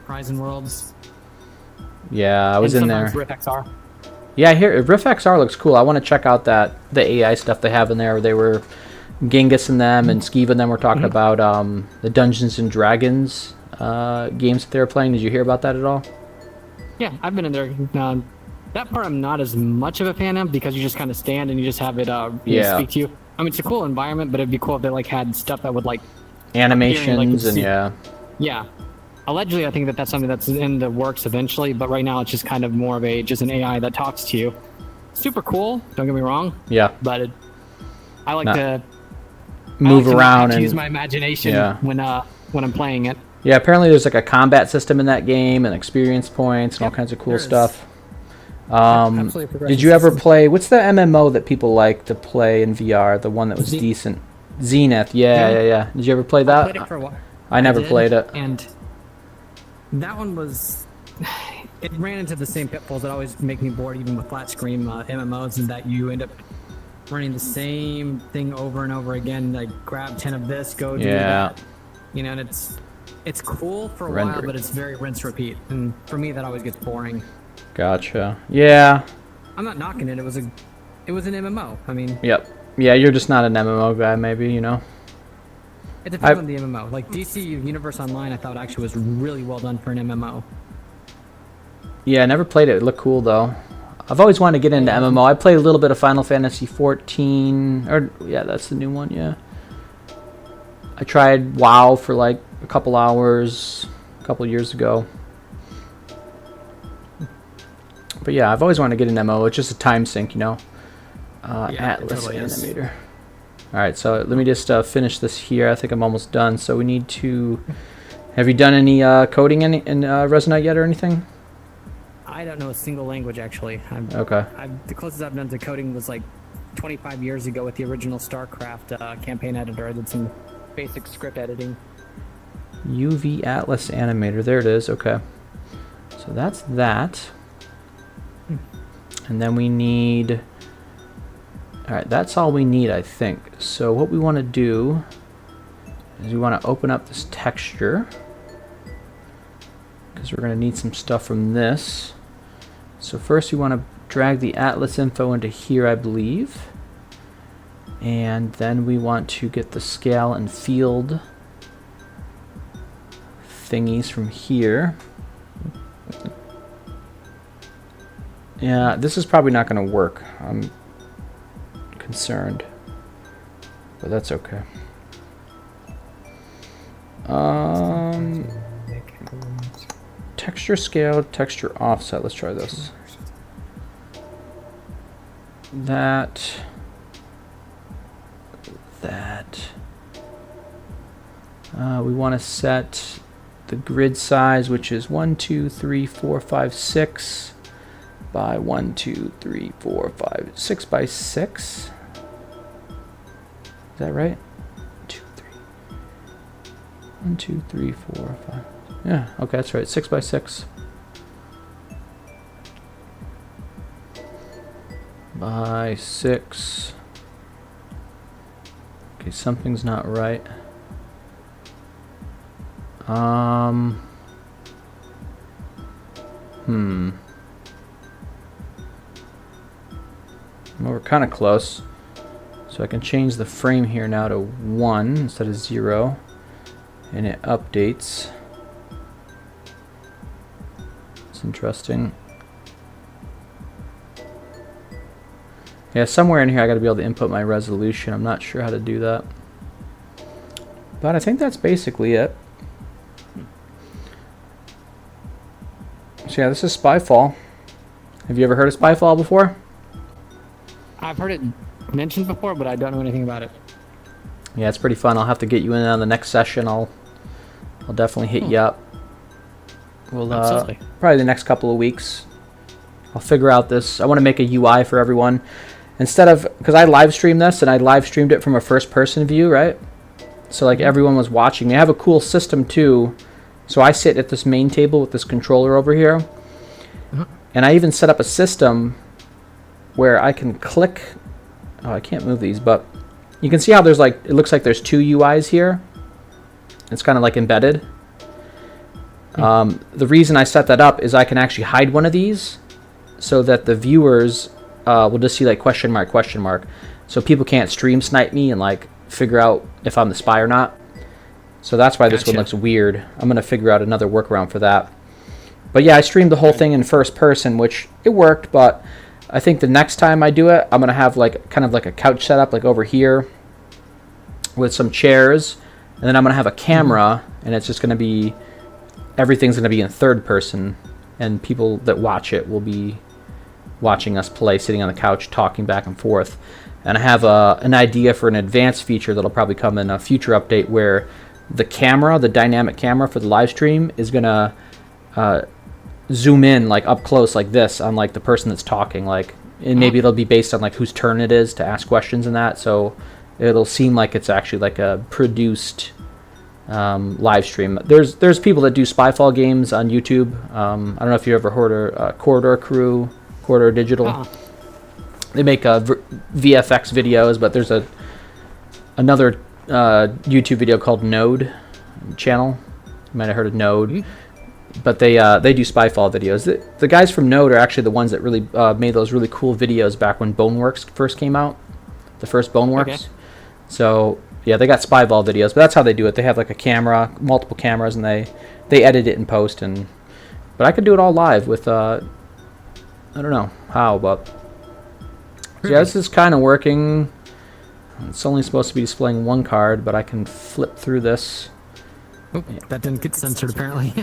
Horizon Worlds. Yeah, I was and in there. sometimes RiffXR. Yeah, here RiffXR looks cool. I want to check out the AI stuff they have in there. Where they were Genghis and them and Skeeve and them were talking about the Dungeons and Dragons games that they were playing. Did you hear about that at all? Yeah, I've been in there. That part I'm not as much of a fan of because you just kind of stand and you just have it Yeah. speak to you. I mean, it's a cool environment, but it'd be cool if they had stuff that would Animations and see- yeah. Yeah. Allegedly, I think that's something that's in the works eventually, but right now it's just kind of more of just an AI that talks to you. Super cool. Don't get me wrong, Yeah. but I like Not- to Move I like to around and use my imagination Yeah. when I'm playing it. yeah. Apparently, there's like a combat system in that game and experience points and all Yep, kinds of cool there is. stuff. Absolutely Did progressive you ever system. play? What's the MMO that people like to play in VR? The one that was Zenith. decent. Zenith. Yeah, Zenith? yeah, yeah. Did you ever play I that? played it for a while. I never did, played it. and that one was. It ran into the same pitfalls that always make me bored, even with flat screen MMOs, is that you end up running the same thing over and over again. Like grab 10 of this, go do Yeah. that. And it's cool for a Render while, it. but it's very rinse repeat. And for me, that always gets boring. Gotcha. Yeah. I'm not knocking it. It was an MMO. I mean, Yep. Yeah, you're just not an MMO guy, maybe. it depends on the MMO. Like DC Universe Online, I thought actually was really well done for an MMO. Yeah, I never played it. It looked cool though. I've always wanted to get into MMO. I played a little bit of Final Fantasy 14, or yeah, that's the new one. Yeah. I tried WoW for like a couple hours a couple years ago. But yeah, I've always wanted to get an MMO. It's just a time sink, Yeah, it Atlas totally is. Animator. All right, so let me just finish this here. I think I'm almost done. So we need to. Have you done any coding in Resonite yet or anything? I don't know a single language actually. Okay. The closest I've done to coding was like 25 years ago with the original StarCraft campaign editor. I did some basic script editing. UV Atlas Animator. There it is. Okay. So that's that. And then we need... Alright, that's all we need, I think. So what we want to do is we want to open up this texture, because we're going to need some stuff from this. So first we want to drag the Atlas info into here, I believe. And then we want to get the scale and field thingies from here. Yeah, this is probably not going to work. I'm concerned, but that's okay. Texture scale, texture offset. Let's try this. That. We want to set the grid size, which is 1, 2, 3, 4, 5, 6 by 1, 2, 3, 4, 5, 6 by 6. Is that right? 2, 3. 1, 2, 3, 4, 5. Yeah, okay, that's right. 6 by 6. By 6. Okay, something's not right. Well, we're kind of close. So I can change the frame here now to 1 instead of 0. And it updates. It's interesting. Yeah, somewhere in here I got to be able to input my resolution. I'm not sure how to do that. But I think that's basically it. So yeah, this is Spyfall. Have you ever heard of Spyfall before? I've heard it mentioned before, but I don't know anything about it. Yeah, it's pretty fun. I'll have to get you in on the next session. I'll definitely hit you up. We'll probably the next couple of weeks. I'll figure out this. I want to make a UI for everyone. Instead of, because I live streamed this and I live streamed it from a first person view, right? So like everyone was watching me. I have a cool system too. So I sit at this main table with this controller over here. And I even set up a system where I can click. Oh, I can't move these, but you can see how there's like, it looks like there's two UIs here. It's kind of like embedded. The reason I set that up is I can actually hide one of these so that the viewers will just see like question mark. So people can't stream snipe me and like figure out if I'm the spy or not. So that's why this one looks weird. I'm going to figure out another workaround for that. But yeah, I streamed the whole thing in first person, which it worked, but I think the next time I do it, I'm going to have like kind of like a couch setup like over here with some chairs, and then I'm going to have a camera, and it's just going to be, everything's going to be in third person, and people that watch it will be watching us play, sitting on the couch, talking back and forth. And I have an idea for an advanced feature that'll probably come in a future update where the camera, the dynamic camera for the live stream, is going to zoom in like up close like this on like the person that's talking, like, and maybe it'll be based on like whose turn it is to ask questions and that, so it'll seem like it's actually like a produced live stream. There's people that do Spyfall games on YouTube. I don't know if you ever heard of Corridor Digital. They make VFX videos, but there's another YouTube video called Node channel. You might have heard of Node. But they do Spyfall videos. The guys from Node are actually the ones that really made those really cool videos back when Boneworks first came out. The first Boneworks. Okay. So yeah, they got Spyfall videos, but that's how they do it. They have like a camera, multiple cameras, and they edit it in post. But I could do it all live with I don't know how, but so yeah, this is kind of working. It's only supposed to be displaying one card, but I can flip through this. Oh, that didn't get censored apparently.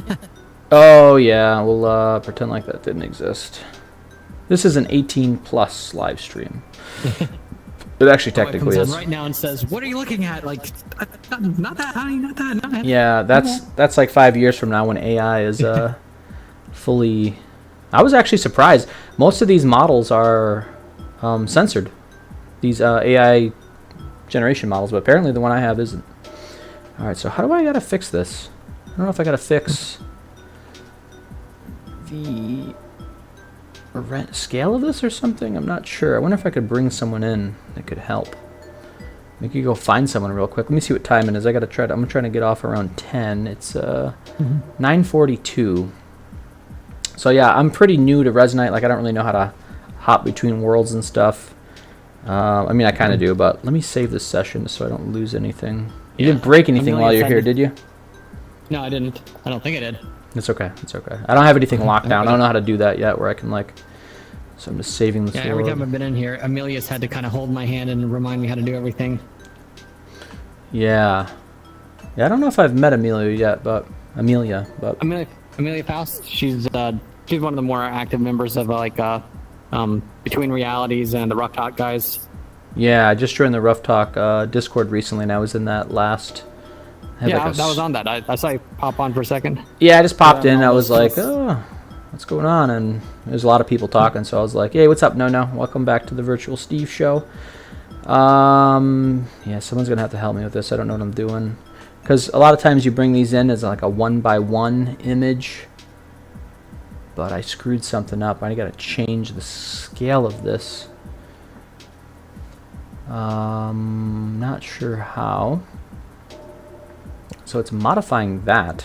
Oh yeah, we'll pretend like that didn't exist. This is an 18+ live stream. It actually technically is. Right now and says, "What are you looking at?" Like, not that, honey, not that. Yeah, that's like 5 years from now when AI is fully. I was actually surprised. Most of these models are censored. These AI generation models, but apparently the one I have isn't. All right, so how do I gotta fix this? I don't know if I gotta fix the scale of this or something. I'm not sure. I wonder if I could bring someone in that could help. We could go find someone real quick. Let me see what time it is. I'm trying to get off around 10. It's 9:42. So yeah, I'm pretty new to Resonite. Like I don't really know how to hop between worlds and stuff. I mean, I kind of do, but let me save this session just so I don't lose anything. You didn't break anything while you're here, did you? No, I didn't. I don't think I did. It's okay. It's okay. I don't have anything locked down. I don't know how to do that yet, where I can like So I'm just saving this Yeah, every world. time I've been in here, Amelia's had to kind of hold my hand and remind me how to do everything. Yeah. Yeah, I don't know if I've met Amelia yet, but Amelia Faust, she's one of the more active members of Between Realities and the Rough Talk guys. yeah, I just joined the Rough Talk Discord recently, and I was in that last. Yeah, that was on that. I saw you pop on for a second. Yeah, I just popped in. I was like, Stuff. oh, what's going on? And there's a lot of people talking, so I was like, hey, what's up? No, welcome back to the Virtual Steve Show. Yeah, someone's gonna have to help me with this. I don't know what I'm doing, because a lot of times you bring these in as like a 1x1 image, but I screwed something up. I gotta change the scale of this. Not sure how. So it's modifying that.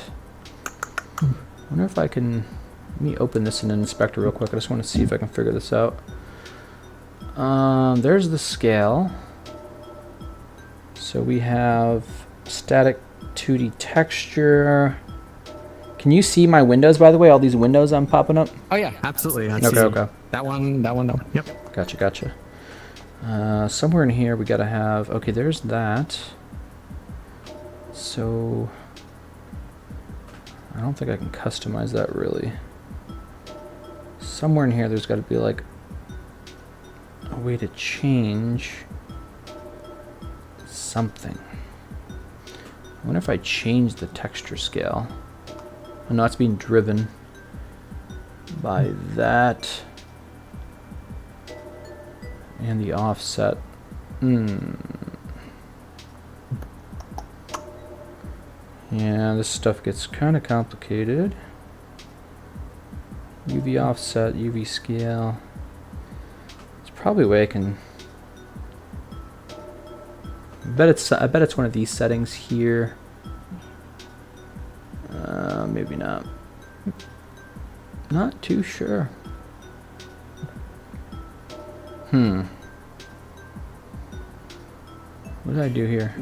I wonder if I can. Let me open this in an inspector real quick. I just want to see if I can figure this out. There's the scale. So we have static 2D texture. Can you see my windows, by the way? All these windows I'm popping up? Oh yeah, absolutely. Okay. That one, no. Yep. Gotcha. Somewhere in here we gotta have. Okay, there's that. So I don't think I can customize that really. Somewhere in here there's got to be like a way to change something. I wonder if I change the texture scale. I know it's being driven by that and the offset. Yeah, this stuff gets kind of complicated. UV offset, UV scale. It's probably a way I can. I bet it's one of these settings here. Maybe not. Not too sure. What did I do here?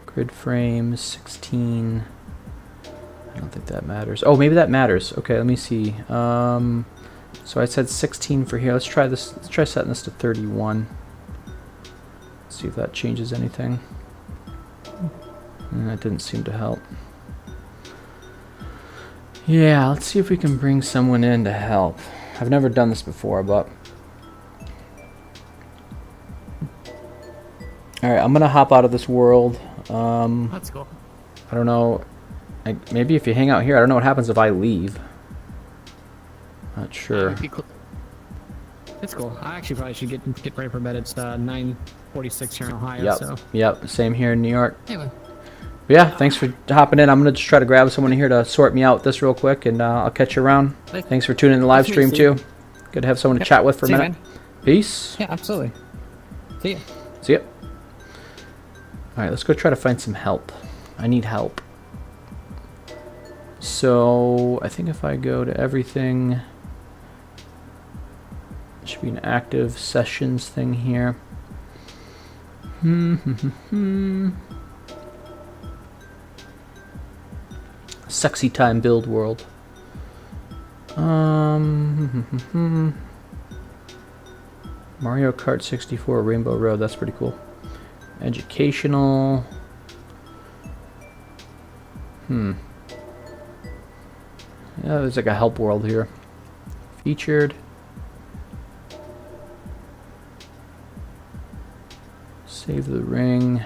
Grid frames, 16. I don't think that matters. Oh, maybe that matters. Okay, let me see. So I said 16 for here. Let's try this. Let's try setting this to 31. See if that changes anything. That didn't seem to help. Yeah, let's see if we can bring someone in to help. I've never done this before, but... Alright, I'm gonna hop out of this world. That's cool. I don't know. Maybe if you hang out here, I don't know what happens if I leave. Not sure. It's cool. I actually probably should get ready for bed. It's 9:46 here in Ohio. Yep. So. Yep. Same here in New York. Anyway. But yeah, thanks for hopping in. I'm gonna just try to grab someone here to sort me out with this real quick, and I'll catch you around. Thanks for tuning in the live stream too. Good to have someone to chat with for a minute. Peace. Yeah, absolutely. See ya. See ya. All right, let's go try to find some help. I need help. So I think if I go to everything, it should be an active sessions thing here. Sexy time build world. Mario Kart 64 Rainbow Road. That's pretty cool. Educational. Yeah, there's like a help world here. Featured. Save the ring.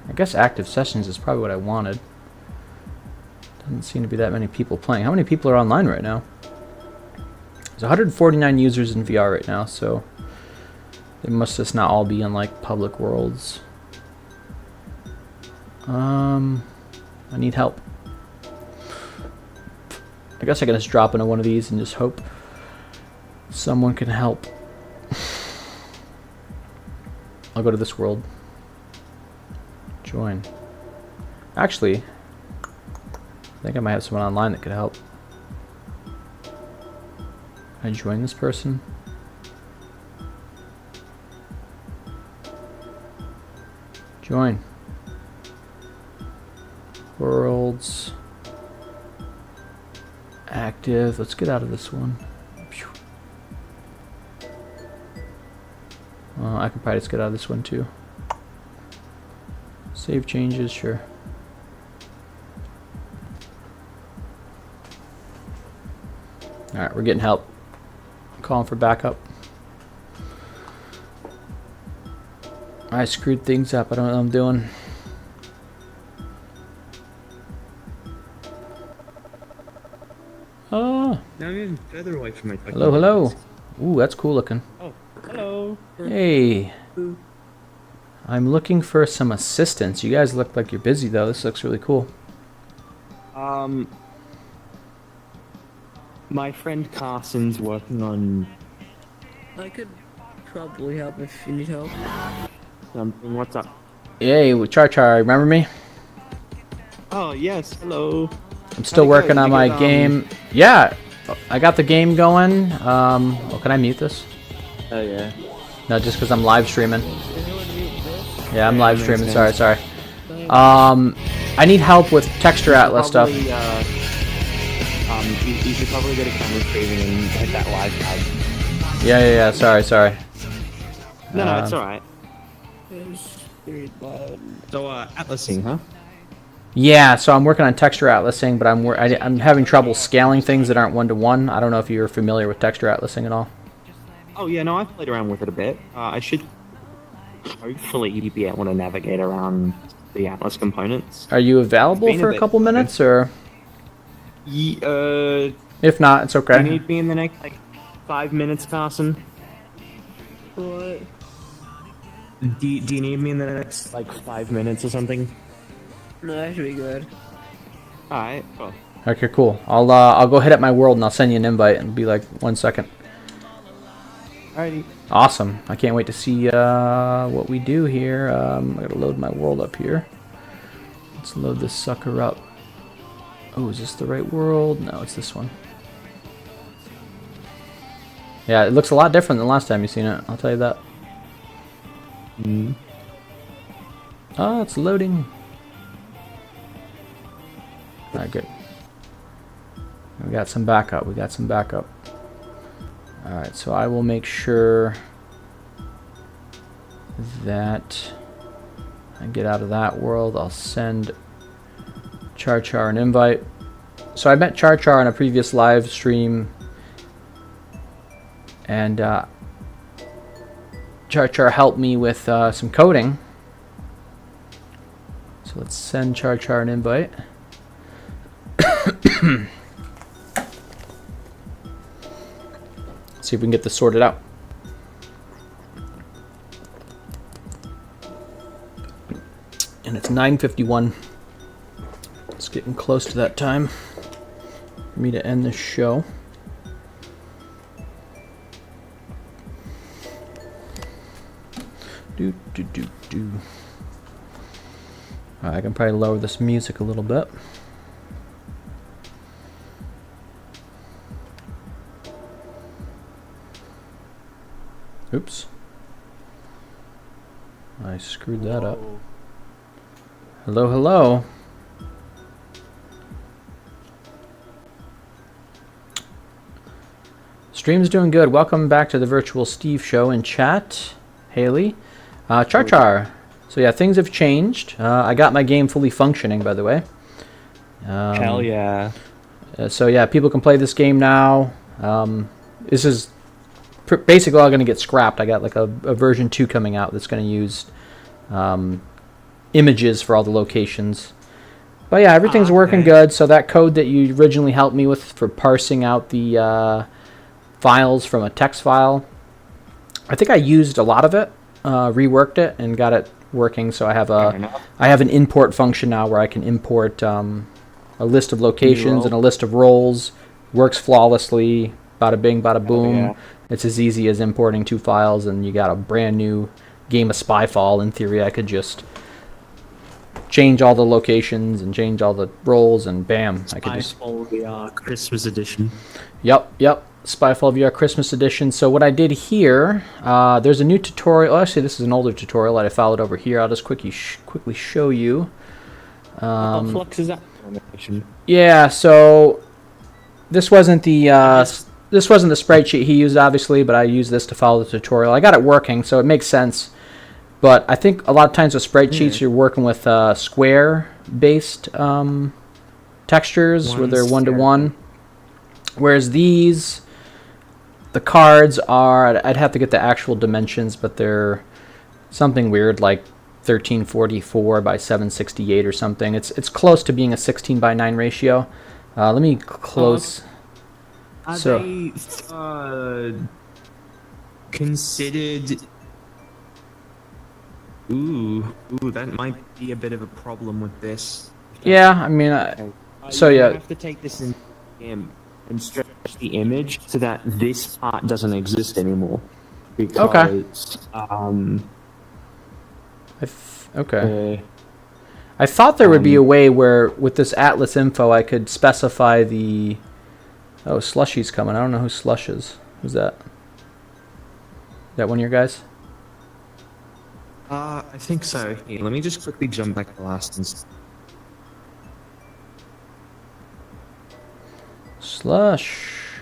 I guess active sessions is probably what I wanted. Doesn't seem to be that many people playing. How many people are online right now? There's 149 users in VR right now, so they must just not all be in like public worlds. I need help. I guess I can just drop into one of these and just hope someone can help. I'll go to this world. Join. Actually, I think I might have someone online that could help. Can I join this person? Join. Worlds. active. Let's get out of this one. Phew. I could probably just get out of this one too. Save changes, sure. Alright, we're getting help. Calling for backup. I screwed things up. I don't know what I'm doing. Oh. Now I'm even further away from my. Hello, hello. Ooh, that's cool looking. Oh, hello. Hey. I'm looking for some assistance. You guys look like you're busy though. This looks really cool. My friend Carson's working on I could probably help if you need help. something. What's up? Hey, Char Char, remember me? Oh yes, hello. I'm still How'd it go? working Did on you my get, game. Yeah, I got the game going. Oh, can I mute this? Oh yeah. No, just because I'm live streaming. Yeah, I'm Yeah, live that streaming. makes Sorry, sense. sorry. I need help with texture atlas stuff. Probably, you should probably go to camera streaming and hit that live tab. Yeah. Sorry. No, it's alright. It's very loud. So, atlasing, huh? Yeah, so I'm working on texture atlasing, but I'm having trouble scaling things that aren't one-to-one. I don't know if you're familiar with texture atlasing at all. Oh yeah, no, I've played around with it a bit. I should hopefully be able to navigate around the atlas components. Are you available It's been for a a bit. couple minutes, or Do if not, it's okay. you need me in the next 5 minutes, Carson? What? Do you need me in the next 5 minutes or something? No, that should be good. Alright, cool. Okay, cool. I'll go hit up my world and I'll send you an invite and be like 1 second. Alrighty. Awesome. I can't wait to see what we do here. I gotta load my world up here. Let's load this sucker up. Oh, is this the right world? No, it's this one. Yeah, it looks a lot different than last time you've seen it. I'll tell you that. Oh, it's loading. Alright, good. We got some backup. Alright, so I will make sure that I get out of that world. I'll send Char Char an invite. So I met Char Char on a previous live stream, and Char Char helped me with some coding. So let's send Char Char an invite. See if we can get this sorted out. And it's 9:51. It's getting close to that time for me to end this show. Do. I can probably lower this music a little bit. Oops. I screwed that up. Hello, hello. Stream's doing good. Welcome back to the Virtual Steve Show in chat, Haley. Char Char. So yeah, things have changed. I got my game fully functioning, by the way. Hell yeah. So yeah, people can play this game now. This is basically all going to get scrapped. I got like a version 2 coming out that's going to use images for all the locations. But yeah, everything's working good. So that code that you originally helped me with for parsing out the files from a text file, I think I used a lot of it, reworked it, and got it working. So I have an import function now where I can import a list of locations and a list of roles. Works flawlessly. Bada bing, bada boom. Yeah. It's as easy as importing 2 files, and you got a brand new game of Spyfall. In theory, I could just change all the locations and change all the roles, and bam, I could just. Spyfall VR Christmas edition. Yep. Spyfall VR Christmas edition. So what I did here, there's a new tutorial. Oh, actually, this is an older tutorial that I followed over here. I'll just quickly show you. What the flux is that animation? Yeah, so this wasn't the sprite sheet he used, obviously, but I used this to follow the tutorial. I got it working, so it makes sense. But I think a lot of times with sprite sheets, you're working with square-based textures where they're one-to-one. Whereas these, the cards are, I'd have to get the actual dimensions, but they're something weird like 1344 by 768 or something. It's close to being a 16 by 9 ratio. Let me close. Are So they considered? Ooh, that might be a bit of a problem with this. yeah, I mean, so You yeah, have to take this in and stretch the image so that this part doesn't exist anymore. Because, okay. I thought there would be a way where with this Atlas info I could specify the. Oh, Slushy's coming. I don't know who Slush is. Who's that? Is that one of your guys? I think so. Here, let me just quickly jump back to last and. Slush.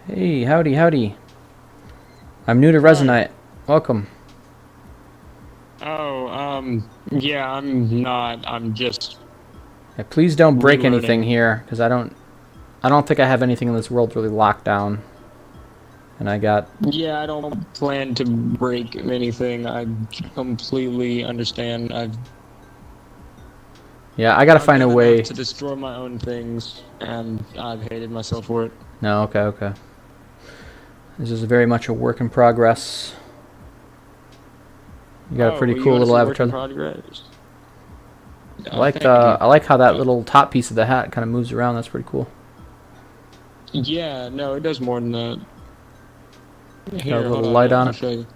Hey, howdy. I'm new to Resonite. Welcome. Oh, yeah, I'm not. I'm just. Yeah, please don't break Reloading. anything here, because I don't think I have anything in this world really locked down. And I got. Yeah, I don't plan to break anything. I completely understand. Yeah, I gotta find a done way. enough to destroy my own things, and I've hated myself for it. No, okay. This is very much a work in progress. You got a pretty cool little avatar. I like I like how that little top piece of the hat kind of moves around. That's pretty cool. Yeah, no, it does more than that. Here, Got a little hold on, light on I'll it. show you.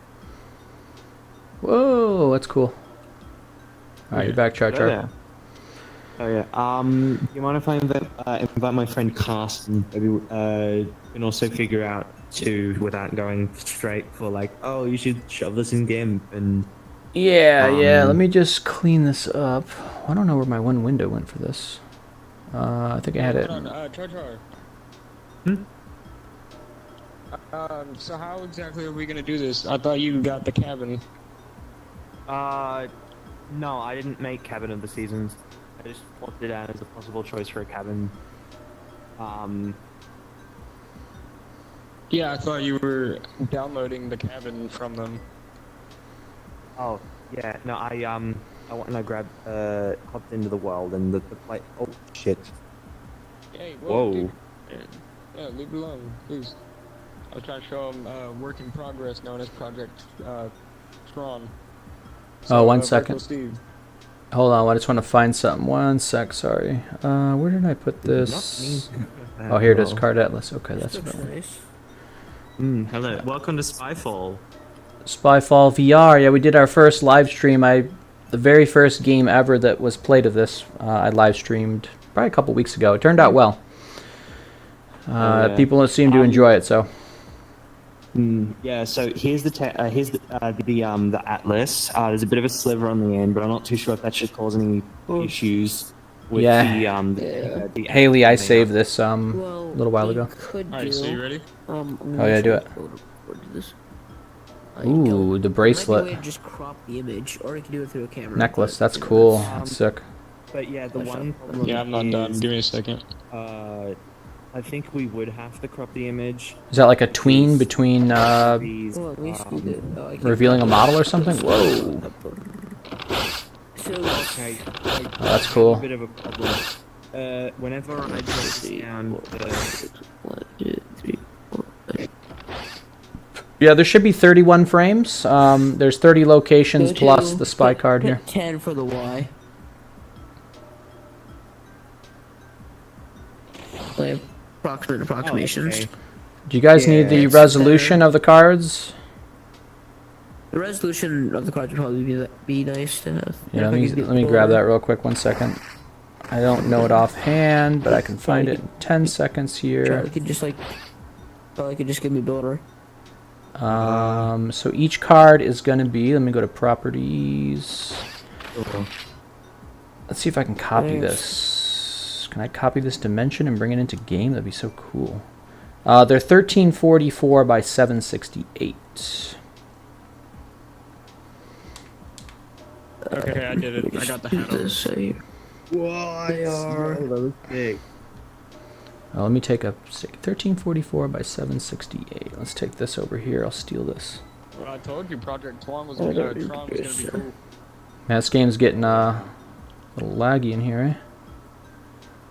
Whoa, that's cool. All right, you're back, Char. Oh yeah. Do you mind if I invite my friend Carsten? Maybe can also figure out too without going straight for like, oh, you should shove this in game and. Yeah. Let me just clean this up. I don't know where my one window went for this. I think I had it. Hold on, Char. So how exactly are we gonna do this? I thought you got the cabin. No, I didn't make Cabin of the Seasons. I just swapped it out as a possible choice for a cabin. Yeah, I thought you were downloading the cabin from them. Oh, yeah. No, I went and I grabbed, hopped into the world and the play. Oh shit! Hey, Whoa. dude. Yeah, leave it alone, please. I was trying to show him work in progress known as Project Tron. Oh, one Virtual second. Steve. Hold on, I just want to find something. One sec, sorry. Where did I put this? Oh, here it is, Card Atlas. Okay, that's what I want. Nice. Hello, welcome to Spyfall. Spyfall VR. Yeah, we did our first live stream. The very first game ever that was played of this, I live streamed probably a couple weeks ago. It turned out well. Yeah. People seem to enjoy it, so. Yeah. So here's the Atlas. There's a bit of a sliver on the end, but I'm not too sure if that should cause any issues with the Haley, I saved this Well, a little while ago. Could Alright, so you ready? Oh yeah, do it. Ooh, the bracelet. Just crop the image, or you can do it through a camera. Necklace, that's cool. That's sick. But yeah, the one problem Yeah, I'm not done. is, Give me a second. I think we would have to crop the image. Is that like a tween between These, Well, at least we did. Oh, I can't revealing a do model or something? Whoa. So, okay, That's a cool. bit of a problem. Whenever I take down the 1, 2, 3, 4, 5. Yeah, there should be 31 frames. There's 30 locations plus the spy card here. 10 for the Y. Like approximations. okay. Do you guys need the it's resolution of the cards? The resolution of the cards would probably be nice to have. Yeah, If I could get let me grab full- that real quick. 1 second. I don't know it offhand, but I can find it in 10 seconds Sure, here. I could just like. Or I could just give me builder. So each card is going to be, let me go to properties. Let's see if I can copy Thanks. this. Can I copy this dimension and bring it into game? That'd be so cool. They're 1344 by 768. Okay, I did it. I got the hat on. What? They are. That was big. Let me take a 1344 by 768. Let's take this over here. I'll steal this. Well, I told you Project Tron was gonna be cool. Man, this game's getting a little laggy in here, eh?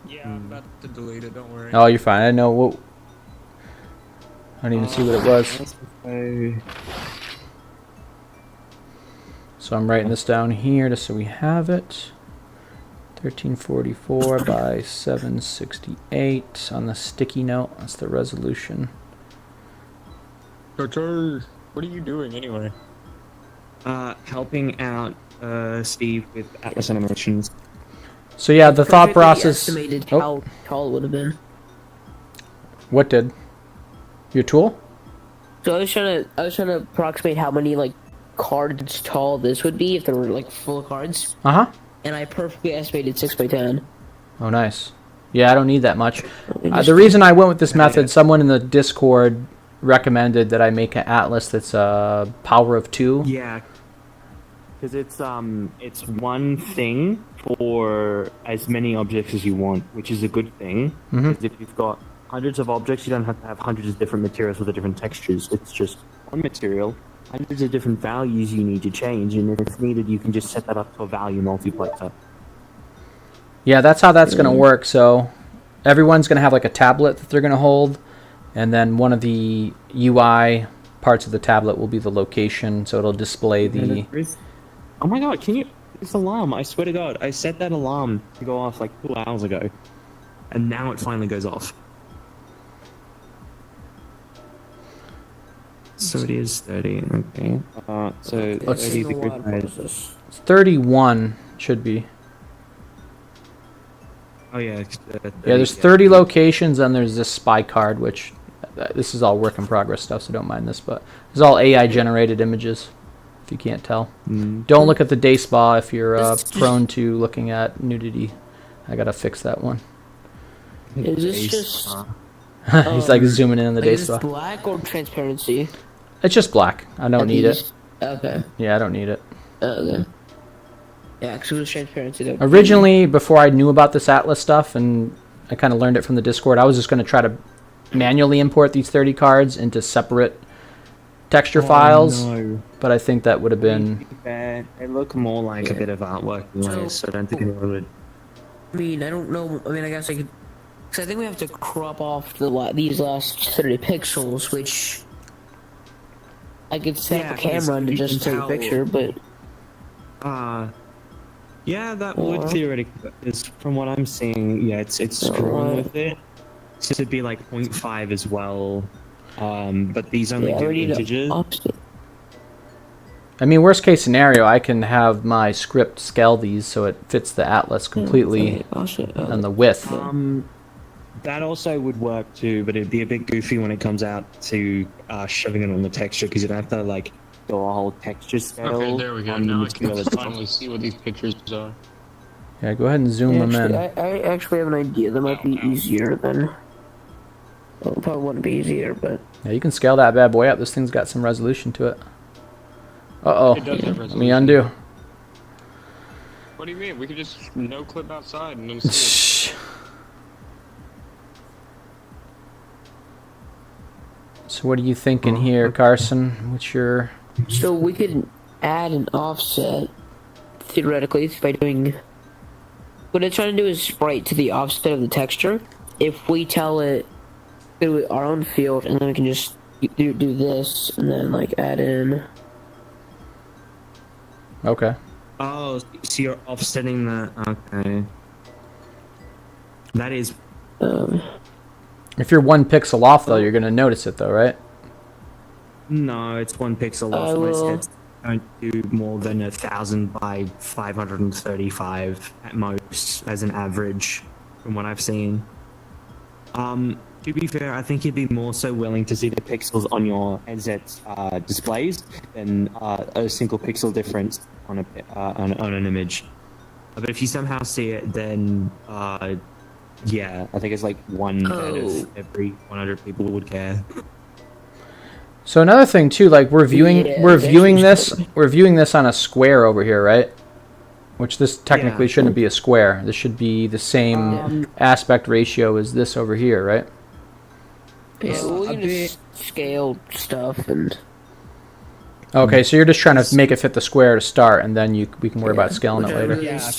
Yeah, I'm about to delete it. Don't worry. Oh, you're fine. I know what. I didn't even see what it was. So I'm writing this down here just so we have it. 1344 by 768 on the sticky note. That's the resolution. What are you doing anyway? Helping out Steve with Atlas animations. So yeah, the thought Perfectly process. estimated Oh. how tall it would have been. What did? Your tool? So I was trying to approximate how many like cards tall this would be if there were like full cards, Uh-huh. and I perfectly estimated 6 by 10. Oh, nice. Yeah, I don't need that much. The reason I went with this method, someone in the Discord recommended that I make an atlas that's a power of 2. Yeah, because it's one thing for as many objects as you want, which is a good thing. Mhm. 'Cause if you've got hundreds of objects, you don't have to have hundreds of different materials with the different textures. It's just one material, hundreds of different values you need to change, and if needed, you can just set that up to a value multiplexer. Yeah, that's how that's going to work. So everyone's going to have like a tablet that they're going to hold, and then one of the UI parts of the tablet will be the location, so it'll display the... Oh my god, can you... This alarm, I swear to god, I set that alarm to go off like 2 hours ago. And now it finally goes off. So it is 30, okay. So Let's 30 the grid size. It's 31, should be. Oh yeah, Yeah, there's 30 locations, and there's this spy card, which... this is all work in progress stuff, so don't mind this, but this is all AI generated images, if you can't tell. Don't look at the day spa if you're prone to looking at nudity. I gotta fix that one. Is this just He's like zooming in on the day is this spa. black or transparency? It's just black. I don't need it. These- Okay. Yeah, I don't need it. Okay. Yeah, because it was transparency. Though. Originally, before I knew about this Atlas stuff, and I kind of learned it from the Discord, I was just going to try to manually import these 30 cards into separate texture files. No. But I think that would have been... They look more like a bit of artwork anyways, so I don't think anyone would... I mean, I don't know. I mean, I guess I could. Because I think we have to crop off these last 30 pixels, which I could set Yeah, up a camera and you just can take a tell- picture, but yeah, that would Or- theoretically, is from what I'm seeing, yeah, it's screwing with it. So it'd be like 0.5 as well, but these only yeah, I do already integers. opposite. I mean, worst case scenario, I can have my script scale these so it fits the Atlas completely and the width. That also would work too, but it'd be a bit goofy when it comes out to shoving it on the texture, because you'd have to like go a whole texture scale. Okay, there we go. on the Now I can material itself. finally see what these pictures are. Yeah, go ahead and zoom them in. I actually have an idea that might be easier than. Well, it probably wouldn't be easier, but Yeah, you can scale that bad boy up. This thing's got some resolution to it. Uh-oh. It does have Let resolution. me undo. What do you mean? We could just no clip outside and then see it. Shh. So what are you thinking here, Carson? What's your... so we could add an offset theoretically by doing. What it's trying to do is write to the offset of the texture. If we tell it do our own field, and then we can just do this, and then like add in. Okay. Oh, so you're offsetting the... Okay. That is... If you're 1 pixel off, though, you're going to notice it, though, right? No, it's 1 pixel I off. Most will- heads don't do more than 1,000 by 535 at most, as an average, from what I've seen. To be fair, I think you'd be more so willing to see the pixels on your headset's displays than a single pixel difference on an image. But if you somehow see it, then Yeah, I think it's like one out Oh. of every 100 people would care. So another thing too, like we're viewing Yeah, we're it's viewing actually this we're viewing this on a square over here, right? Which this technically Yeah. shouldn't be a square. This should be the same aspect ratio as this over here, right? Yeah, well, we a can bit- just scale stuff and Okay, so you're just trying to make it fit the square to start, and then we can worry about scaling it whichever later. Yeah.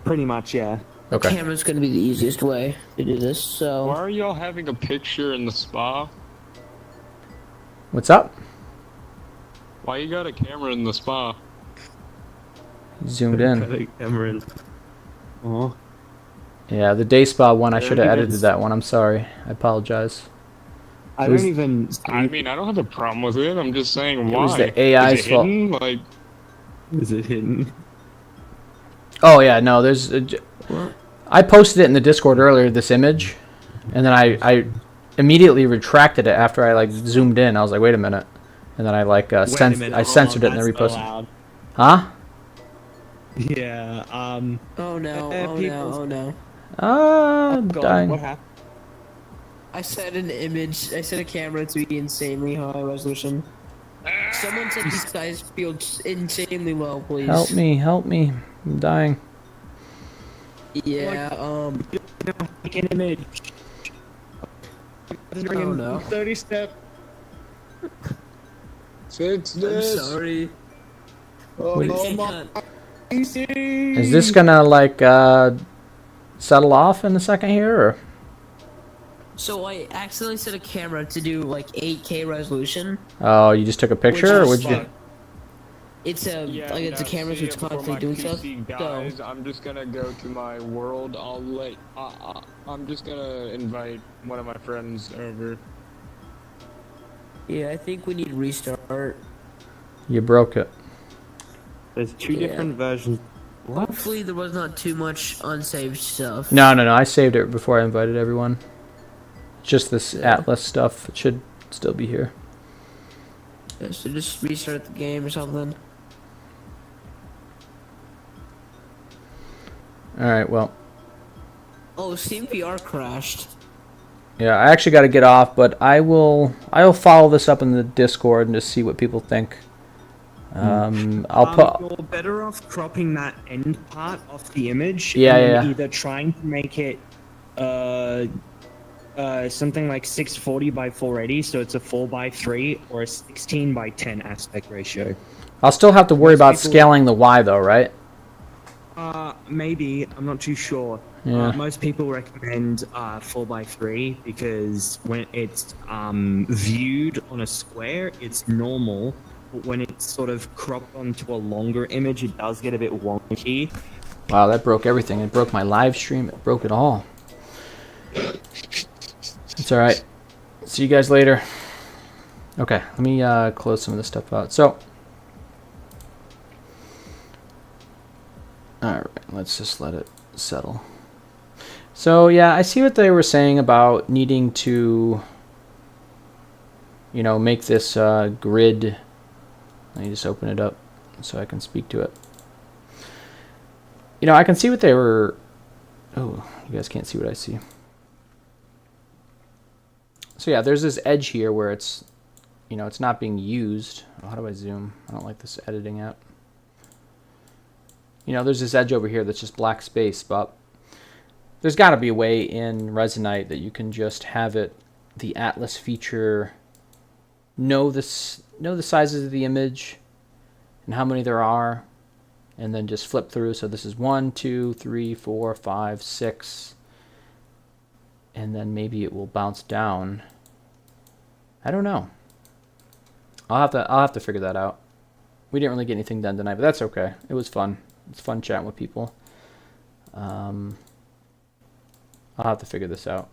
Pretty much, yeah. Okay. camera's gonna be the easiest way to do this. Why So are y'all having a picture in the spa? What's up? Why you got a camera in the spa? Zoomed in. Cameron. Oh. Yeah, the day spa one. I Yeah, should have he edited does. that one. I'm sorry. I apologize. I It was- don't even. I mean, I don't have a problem with it. I'm just saying why. was the AI's Is it fault. hidden? Like, Is it hidden? Oh yeah, no. I posted it in the Discord earlier. This image, and then I immediately retracted it after I like zoomed in. I was like, wait a minute, and then I like Wait a censored minute. I censored it and then that's reposted. allowed. Huh? Yeah. oh no, people's- oh no. I'm God, dying. what happened? I set an image. I set a camera to be insanely high resolution. Someone set these guys feel insanely low, please. Help me! Help me! I'm dying. Yeah. Take an image. Oh no. 30 step. fix I'm this. sorry. Wait. Oh Can't. Is this gonna like settle off in a second here, or? So I accidentally set a camera to do like 8K resolution. Oh, you just took a picture, or is would you? fun. It's a Yeah, like it's a no, camera, so see, it's for constantly my doing stuff. PC guys, I'm just gonna go to my world. I'm just gonna invite one of my friends over. Yeah, I think we need to restart. You broke it. There's two Yeah. different versions. What? Hopefully there was not too much unsaved stuff. No. I saved it before I invited everyone. Just this Atlas stuff. It should still be here. Yeah, so just restart the game or something. All right. Well. Oh, Steam VR crashed. Yeah, I actually got to get off, but I will follow this up in the Discord and just see what people think. I'll put. You're better off cropping that end part off the image. Yeah, and then yeah. Either trying to make it something like 640 by 480, so it's a 4 by 3, or a 16 by 10 aspect ratio. I'll still have to worry Most about people- scaling the Y though, right? Maybe, I'm not too sure. Yeah. Most people recommend 4 by 3 because when it's viewed on a square, it's normal. But when it's sort of cropped onto a longer image, it does get a bit wonky. Wow, that broke everything. It broke my live stream. It broke it all. It's all right. See you guys later. Okay, let me close some of this stuff out. So, all right, let's just let it settle. So yeah, I see what they were saying about needing to, make this grid. Let me just open it up so I can speak to it. I can see what they were. Oh, you guys can't see what I see. So yeah, there's this edge here where it's, it's not being used. Oh, how do I zoom? I don't like this editing app. There's this edge over here that's just black space, but there's got to be a way in Resonite that you can just have it, the Atlas feature, know the sizes of the image and how many there are, and then just flip through. So this is 1, 2, 3, 4, 5, 6, and then maybe it will bounce down. I don't know. I'll have to figure that out. We didn't really get anything done tonight, but that's okay. It was fun. It's fun chatting with people. I'll have to figure this out.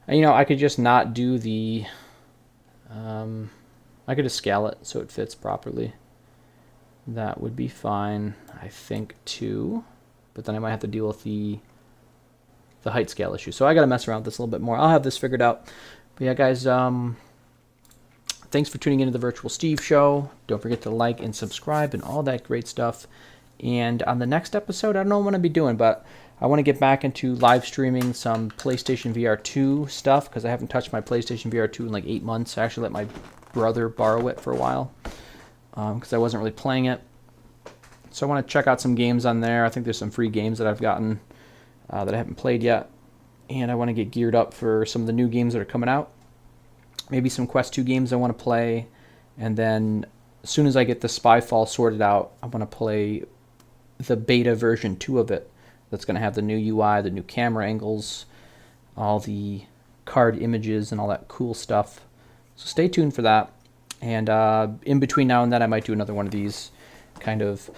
And, I could just not do the. I could just scale it so it fits properly. That would be fine, I think, too. But then I might have to deal with the height scale issue. So I got to mess around with this a little bit more. I'll have this figured out. But yeah, guys, thanks for tuning into the Virtual Steve Show. Don't forget to like and subscribe and all that great stuff. And on the next episode, I don't know what I'm going to be doing, but I want to get back into live streaming some PlayStation VR 2 stuff because I haven't touched my PlayStation VR 2 in like 8 months. I actually let my brother borrow it for a while because I wasn't really playing it. So I want to check out some games on there. I think there's some free games that I've gotten that I haven't played yet. And I want to get geared up for some of the new games that are coming out. Maybe some Quest 2 games I want to play. And then as soon as I get the Spyfall sorted out, I want to play the beta version 2 of it. That's going to have the new UI, the new camera angles, all the card images, and all that cool stuff. So stay tuned for that. And in between now and then, I might do another one of these kind of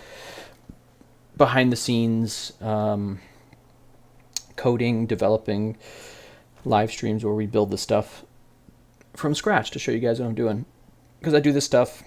behind-the-scenes coding, developing live streams where we build the stuff from scratch to show you guys what I'm doing. Because I do this stuff